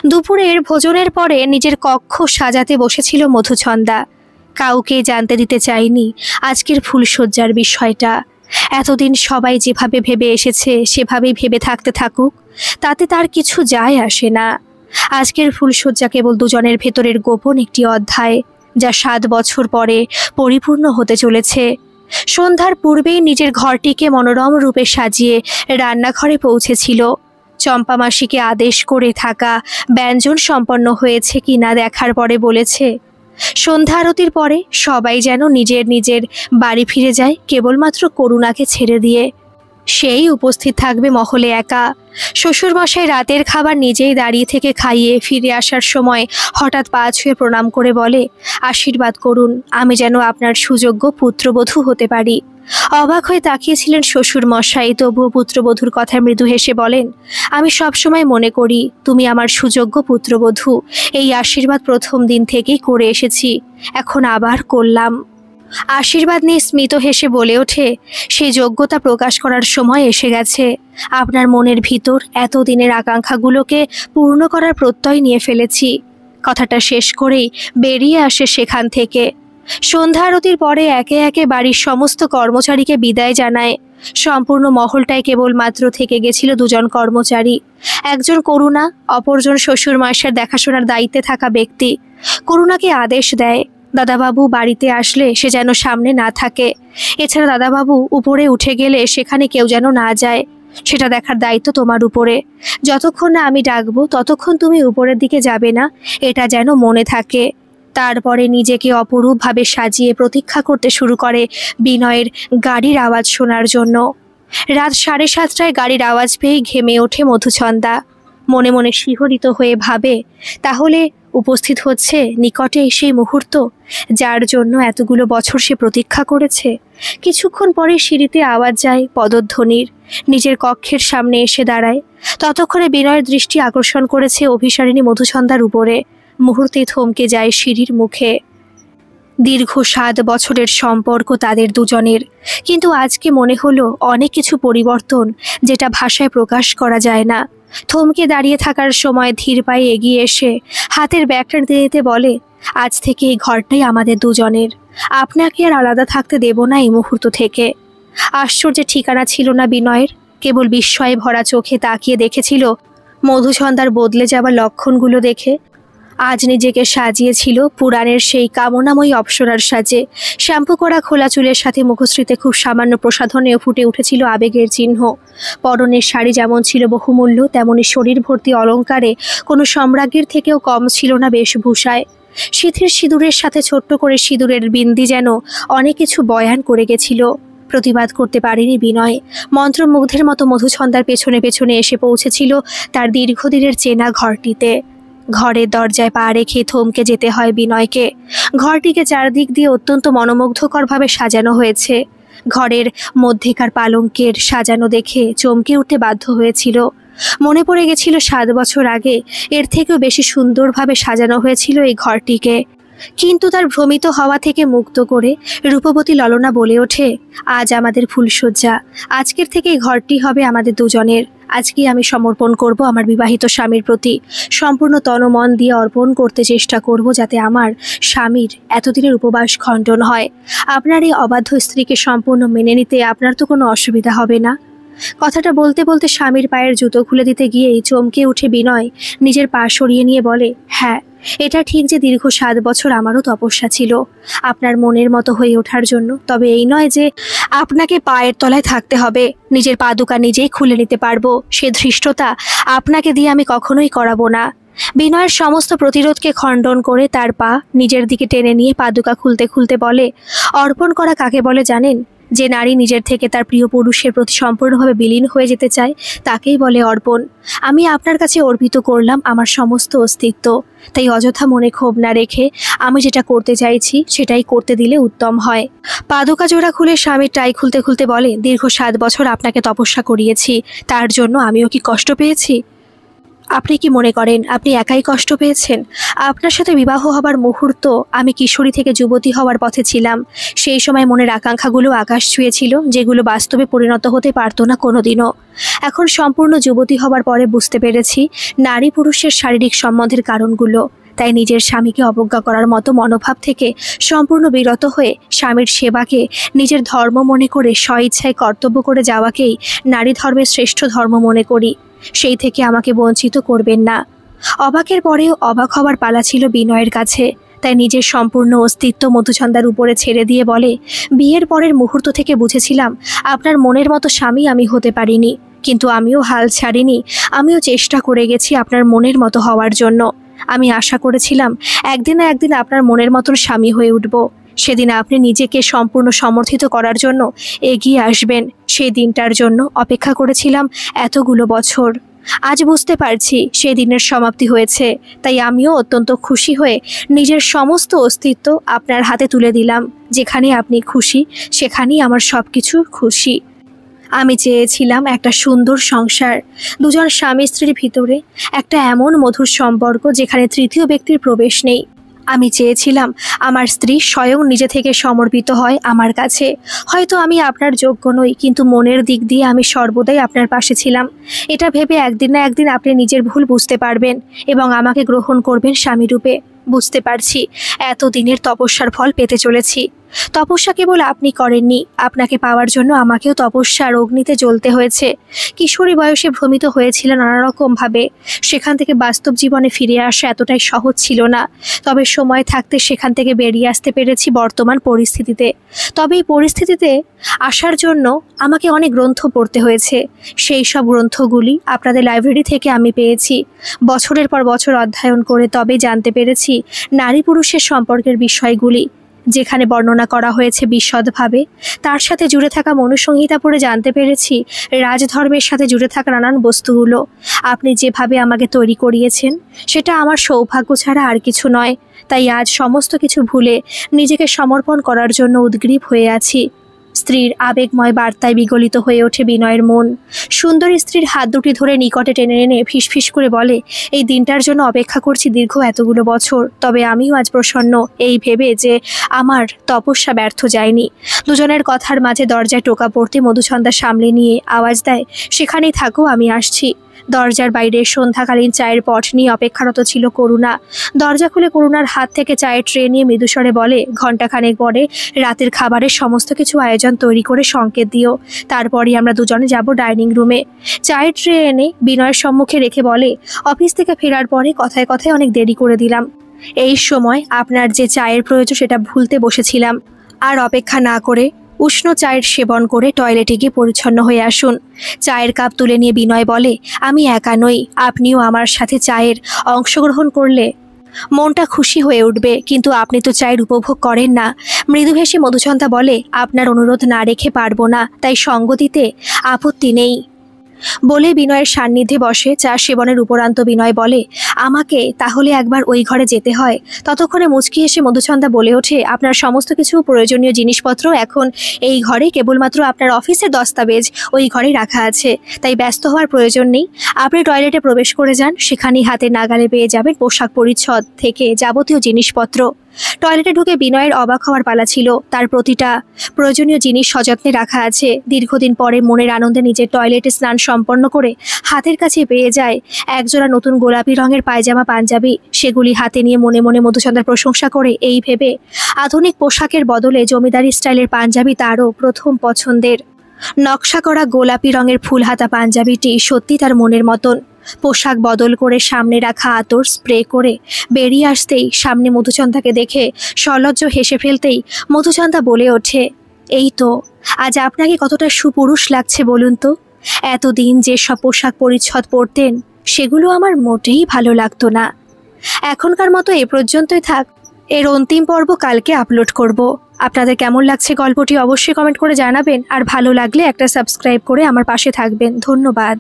দুপুরের ভোজনের পরে নিজের কক্ষ সাজাতে বসেছিল মধুচন্দ্রা। কাউকে জানতে দিতে চায়নি আজকের ফুলশয্যার বিষয়টা। এতদিন সবাই যেভাবে ভেবে এসেছে সেভাবেই ভেবে থাকতে থাকুক, তাতে তার কিছু যায় আসে না। আজকের ফুলশয্যা কেবল দুজনের ভেতরের গোপন একটি অধ্যায়, যা 7 বছর পরে পরিপূর্ণ হতে চলেছে। সন্ধ্যার পূর্বেই নিজের ঘরটিকে মনোরম রূপে সাজিয়ে রান্নাঘরে পৌঁছেছিল। চম্পা মাসিকে আদেশ করে থাকা ব্যঞ্জন সম্পন্ন হয়েছে কিনা দেখার পরে বলেছে, সন্ধ্যা আরতির পরে সবাই যেন নিজের নিজের বাড়ি ফিরে যায়, কেবলমাত্র করুণাকে ছেড়ে দিয়ে। সেই উপস্থিত থাকবে মহলে একা। শ্বশুরমশাই রাতের খাবার নিজেই দাঁড়িয়ে থেকে খাইয়ে ফিরে আসার সময় হঠাৎ পা ছুঁয়ে প্রণাম করে বলে, আশীর্বাদ করুন, আমি যেন আপনার সুযোগ্য পুত্রবধূ হতে পারি। অবাক হয়ে তাকিয়েছিলেন শ্বশুরমশাই, তবুও পুত্রবধূর কথায় মৃদু হেসে বলেন, আমি সবসময় মনে করি তুমি আমার সুযোগ্য পুত্রবধূ। এই আশীর্বাদ প্রথম দিন থেকেই করে এসেছি, এখন আবার করলাম। আশীর্বাদ নিয়ে স্মিত হেসে বলে ওঠে, সেই যোগ্যতা প্রকাশ করার সময় এসে গেছে। আপনার মনের ভিতর এতদিনের আকাঙ্ক্ষাগুলোকে পূর্ণ করার প্রত্যয় নিয়ে ফেলেছি। কথাটা শেষ করেই বেরিয়ে আসে সেখান থেকে। সন্ধ্যা আরতির পরে একে একে বাড়ির সমস্ত কর্মচারীকে বিদায় জানায়। সম্পূর্ণ মহলটায় কেবলমাত্র থেকে গেছিল 2 জন কর্মচারী, একজন করুণা, অপরজন শ্বশুর মাসের দেখাশোনার দায়িত্বে থাকা ব্যক্তি। করুণাকে আদেশ দেয়, দাদাবাবু বাড়িতে আসলে সে যেন সামনে না থাকে। এছাড়া দাদাবাবু উপরে উঠে গেলে সেখানে কেউ যেন না যায়, সেটা দেখার দায়িত্ব তোমার উপরে। যতক্ষণ না আমি ডাকবো ততক্ষণ তুমি উপরের দিকে যাবে না, এটা যেন মনে থাকে। তারপরে নিজেকে অপরূপভাবে সাজিয়ে প্রতীক্ষা করতে শুরু করে বিনয়ের গাড়ির আওয়াজ শোনার জন্য। রাত 7:30টায় গাড়ির আওয়াজ পেয়ে ঘেমে ওঠে মধুছন্দা। মনে মনে শিহরিত হয়ে ভাবে, তাহলে উপস্থিত হচ্ছে নিকটে সেই মুহূর্ত যার জন্য এতগুলো বছর সে প্রতীক্ষা করেছে। কিছুক্ষণ পরে সিঁড়িতে আওয়াজ যায় পদধ্বনির। নিজের কক্ষের সামনে এসে দাঁড়ায়। ততক্ষণে বিনয়ের দৃষ্টি আকর্ষণ করেছে অভিসারিণী মধুছন্দার উপরে। মুহূর্তে থমকে যায় সিঁড়ির মুখে। দীর্ঘ 7 বছরের সম্পর্ক তাদের দুজনের, কিন্তু আজকে মনে হলো অনেক কিছু পরিবর্তন যেটা ভাষায় প্রকাশ করা যায় না। থমকে দাঁড়িয়ে থাকার সময় ধীর পায়ে এগিয়ে এসে হাতের ব্যাগটা দিতে বলে, আজ থেকে এই ঘরটাই আমাদের দুজনের। আপনাকে আর আলাদা থাকতে দেব না এই মুহূর্ত থেকে। আশ্চর্যের ঠিকানা ছিল না বিনয়ের। কেবল বিস্ময়ে ভরা চোখে তাকিয়ে দেখেছিল মধুছন্দার বদলে যাওয়ার লক্ষণগুলো দেখে। আজ নিজেকে সাজিয়েছিল পুরাণের সেই কামনাময়ী অপ্সরার সাজে। শ্যাম্পু করা খোলা চুলের সাথে মুখশ্রীতে খুব সামান্য প্রসাধনেও ফুটে উঠেছিল আবেগের চিহ্ন। পরনের শাড়ি যেমন ছিল বহুমূল্য, তেমনি শরীর ভর্তি অলঙ্কারে কোনো সম্রাজ্ঞীর থেকেও কম ছিল না বেশভূষায়। শিথির সিঁদুরের সাথে ছোট্ট করে সিঁদুরের বিন্দি যেন অনেক কিছু বয়ান করে গেছিল। প্রতিবাদ করতে পারেনি বিনয়। মন্ত্রমুগ্ধের মতো মধুছন্দার পেছনে পেছনে এসে পৌঁছেছিল তার দীর্ঘদিনের চেনা ঘরটিতে। ঘরের দরজায় পা রেখে থমকে যেতে হয় বিনয়কে। ঘরটিকে চারদিক দিয়ে অত্যন্ত মনোমুগ্ধকরভাবে সাজানো হয়েছে। ঘরের মধ্যেকার পালঙ্কের সাজানো দেখে চমকে উঠতে বাধ্য হয়েছিল। মনে পড়ে গেছিল 7 বছর আগে এর থেকেও বেশি সুন্দরভাবে সাজানো হয়েছিল এই ঘরটিকে। কিন্তু তার ভ্রমিত হওয়া থেকে মুক্ত করে রূপবতী ললনা বলে ওঠে, আজ আমাদের ফুলশয্যা। আজকের থেকে এই ঘরটি হবে আমাদের দুজনের। আজকেই আমি সমর্পণ করব আমার বিবাহিত স্বামীর প্রতি। সম্পূর্ণ তনমন দিয়ে অর্পণ করতে চেষ্টা করব যাতে আমার স্বামীর এতদিনের উপবাস খণ্ডন হয়। আপনার এই অবাধ্য স্ত্রীকে সম্পূর্ণ মেনে নিতে আপনার তো কোনো অসুবিধা হবে না। কথাটা বলতে বলতে স্বামীর পায়ের জুতো খুলে দিতে গিয়েই চমকে উঠে বিনয় নিজের পা সরিয়ে নিয়ে বলে, হ্যাঁ, এটা ঠিক যে দীর্ঘ 7 বছর আমারও তপস্যা ছিল আপনার মনের মতো হয়ে ওঠার জন্য। তবে এই নয় যে আপনাকে পায়ের তলায় থাকতে হবে। নিজের পাদুকা নিজেই খুলে নিতে পারবো, সে ধৃষ্টতা আপনাকে দিয়ে আমি কখনোই করাবো না। বিনয়ের সমস্ত প্রতিরোধকে খণ্ডন করে তার পা নিজের দিকে টেনে নিয়ে পাদুকা খুলতে খুলতে বলে, অর্পণ করা কাকে বলে জানেন? যে নারী নিজের থেকে তার প্রিয় পুরুষের প্রতি সম্পূর্ণভাবে বিলীন হয়ে যেতে চায় তাকেই বলে অর্পণ। আমি আপনার কাছে অর্পিত করলাম আমার সমস্ত অস্তিত্ব। তাই অযথা মনে ক্ষোভ না রেখে আমি যেটা করতে চাইছি সেটাই করতে দিলে উত্তম হয়। পাদুকা জোড়া খুলে স্বামীর টাই খুলতে খুলতে বলে, দীর্ঘ 7 বছর আপনাকে তপস্যা করিয়েছি, তার জন্য আমিও কি কষ্ট পেয়েছি? আপনি কি মনে করেন আপনি একাই কষ্ট পেয়েছেন? আপনার সাথে বিবাহ হবার মুহূর্ত আমি কিশোরী থেকে যুবতী হওয়ার পথে ছিলাম। সেই সময় মনের আকাঙ্ক্ষাগুলো আকাশ ছুঁয়েছিল, যেগুলো বাস্তবে পরিণত হতে পারতো না কোনোদিনও। এখন সম্পূর্ণ যুবতী হবার পরে বুঝতে পেরেছি নারী পুরুষের শারীরিক সম্বন্ধের কারণগুলো। তাই নিজের স্বামীকে অবজ্ঞা করার মতো মনোভাব থেকে সম্পূর্ণ বিরত হয়ে স্বামীর সেবাকে নিজের ধর্ম মনে করে স্বইচ্ছায় কর্তব্য করে যাওয়াকেই নারী ধর্মের শ্রেষ্ঠ ধর্ম মনে করি। সেই থেকে আমাকে বঞ্চিত করবেন না। অবাকের পরেও অবাক হবার পালা ছিল বিনয়ের কাছে। তাই নিজের সম্পূর্ণ অস্তিত্ব মধুছন্দার উপরে ছেড়ে দিয়ে বলে, বিয়ের পরের মুহূর্ত থেকে বুঝেছিলাম আপনার মনের মতো স্বামী আমি হতে পারিনি, কিন্তু আমিও হাল ছাড়িনি। আমিও চেষ্টা করে গেছি আপনার মনের মতো হওয়ার জন্য। আমি আশা করেছিলাম একদিন না একদিন আপনার মনের মতন স্বামী হয়ে উঠব। সেদিন আপনি নিজেকে সম্পূর্ণ সমর্থিত করার জন্য এগিয়ে আসবেন। সেই দিনটার জন্য অপেক্ষা করেছিলাম এতগুলো বছর। আজ বুঝতে পারছি সেই দিনের সমাপ্তি হয়েছে। তাই আমিও অত্যন্ত খুশি হয়ে নিজের সমস্ত অস্তিত্ব আপনার হাতে তুলে দিলাম। যেখানে আপনি খুশি সেখানেই আমার সব কিছু খুশি। আমি চেয়েছিলাম একটা সুন্দর সংসার, দুজন স্বামী স্ত্রীর ভিতরে একটা এমন মধুর সম্পর্ক যেখানে তৃতীয় ব্যক্তির প্রবেশ নেই। আমি চেয়েছিলাম আমার স্ত্রী স্বয়ং নিজে থেকে সমর্পিত হয় আমার কাছে। হয়তো আমি আপনার যোগ্য নই, কিন্তু মনের দিক দিয়ে আমি সর্বদাই আপনার পাশে ছিলাম। এটা ভেবে একদিন না একদিন আপনি নিজের ভুল বুঝতে পারবেন এবং আমাকে গ্রহণ করবেন স্বামী রূপে। বুঝতে পারছি এতদিনের তপস্যার ফল পেতে চলেছি। তপস্যা কেবল আপনি করেননি, আপনাকে পাওয়ার জন্য আমাকেও তপস্যার অগ্নিতে জ্বলতে হয়েছে। কিশোরী বয়সে ভ্রমিত হয়েছিল নানা রকমভাবে, সেখান থেকে বাস্তব জীবনে ফিরে আসা এতটাই সহজ ছিল না। তবে সময় থাকতে সেখান থেকে বেরিয়ে আসতে পেরেছি বর্তমান পরিস্থিতিতে। তবে এই পরিস্থিতিতে আসার জন্য আমাকে অনেক গ্রন্থ পড়তে হয়েছে। সেই সব গ্রন্থগুলি আপনাদের লাইব্রেরি থেকে আমি পেয়েছি। বছরের পর বছর অধ্যয়ন করে তবে জানতে পেরেছি নারী পুরুষের সম্পর্কের বিষয়গুলি, যেখানে বর্ণনা করা হয়েছে বিশদভাবে। তার সাথে জুড়ে থাকা মনুসংহিতা পড়ে জানতে পেরেছি রাজধর্মের সাথে জুড়ে থাকা নানান বস্তুগুলো। আপনি যেভাবে আমাকে তৈরি করিয়েছেন সেটা আমার সৌভাগ্য ছাড়া আর কিছু নয়। তাই আজ সমস্ত কিছু ভুলে নিজেকে সমর্পণ করার জন্য উদ্গ্রীব হয়ে আছি। স্ত্রীর আবেগময় বার্তায় বিগলিত হয়ে ওঠে বিনয়ের মন। সুন্দরী স্ত্রীর হাত দুটি ধরে নিকটে টেনে এনে ফিসফিস করে বলে, এই দিনটার জন্য অপেক্ষা করছি দীর্ঘ এতগুলো বছর। তবে আমিও আজ প্রসন্ন এই ভেবে যে আমার তপস্যা ব্যর্থ যায়নি। দুজনের কথার মাঝে দরজায় টোকা পড়তে মধুচন্দ্রা সামলে নিয়ে আওয়াজ দেয়, সেখানেই থাকো, আমি আসছি। দরজার বাইরে সন্ধ্যাকালীন চায়ের পট নিয়ে অপেক্ষারত ছিল করুণা। দরজা খুলে করুণার হাত থেকে চায়ের ট্রে নিয়ে মৃদুস্বরে বলে, ঘণ্টাখানেক পরে রাতের খাবারের সমস্ত কিছু আয়োজন তৈরি করে সংকেত দিও। তারপরই আমরা দুজনে যাব ডাইনিং রুমে। চায়ের ট্রে এনে বিনয়ের সম্মুখে রেখে বলে, অফিস থেকে ফেরার পরে কথায় কথায় অনেক দেরি করে দিলাম। এই সময় আপনার যে চায়ের প্রয়োজন সেটা ভুলতে বসেছিলাম। আর অপেক্ষা না করে উষ্ণ চায়ের সেবন করে টয়লেটে গিয়ে পরিচ্ছন্ন হয়ে আসুন। চায়ের কাপ তুলে নিয়ে বিনয় বলে, আমি একা নই, আপনিও আমার সাথে চায়ের অংশগ্রহণ করলে মনটা খুশি হয়ে উঠবে। কিন্তু আপনি তো চায়ের উপভোগ করেন না। মৃদু হেসে মধুচন্দ্রা বলে, আপনার অনুরোধ না রেখে পারবো না, তাই সঙ্গ দিতে আপত্তি নেই। বলে বিনয়ের সান্নিধ্যে বসে চা সেবনের উপরান্ত বিনয় বলে, আমাকে তাহলে একবার ওই ঘরে যেতে হয়। ততক্ষণে মুচকি এসে মধুচন্দ্রা বলে ওঠে, আপনার সমস্ত কিছু প্রয়োজনীয় জিনিসপত্র এখন এই ঘরে, কেবলমাত্র আপনার অফিসের দস্তাবেজ ওই ঘরেই রাখা আছে, তাই ব্যস্ত হওয়ার প্রয়োজন নেই। আপনি টয়লেটে প্রবেশ করে যান, সেখানেই হাতে নাগালে পেয়ে যাবেন পোশাক পরিচ্ছদ থেকে যাবতীয় জিনিসপত্র। টয়লেটে ঢুকে বিনয়ের অবাক হওয়ার পালা ছিল। তার প্রতিটা প্রয়োজনীয় জিনিস সযত্নে রাখা আছে। দীর্ঘদিন পরে মনের আনন্দে নিজের টয়লেটে স্নান সম্পন্ন করে হাতের কাছে পেয়ে যায় একজোড়া নতুন গোলাপি রঙের পায়জামা পাঞ্জাবি। সেগুলি হাতে নিয়ে মনে মনে মধুচন্দ্রার প্রশংসা করে এই ভেবে, আধুনিক পোশাকের বদলে জমিদারি স্টাইলের পাঞ্জাবি তারও প্রথম পছন্দের। নকশা করা গোলাপি রঙের ফুল হাতা পাঞ্জাবিটি সত্যি তার মনের মতন। পোশাক বদল করে সামনে রাখা আতর স্প্রে করে বেরিয়ে আসতেই সামনে মধুচন্দ্রাকে দেখে সলজ্জ হেসে ফেলতেই মধুচন্দ্রা বলে ওঠে, এই তো, আজ আপনাকে কতটা সুপুরুষ লাগছে বলুন তো। এতদিন যে সব পোশাক পরিচ্ছদ পরতেন সেগুলো আমার মোটেই ভালো লাগতো না। এখনকার মতো এ পর্যন্তই থাক। এর অন্তিম পর্ব কালকে আপলোড করব। আপনাদের কেমন লাগছে গল্পটি অবশ্যই কমেন্ট করে জানাবেন। আর ভালো লাগলে একটা সাবস্ক্রাইব করে আমার পাশে থাকবেন। ধন্যবাদ।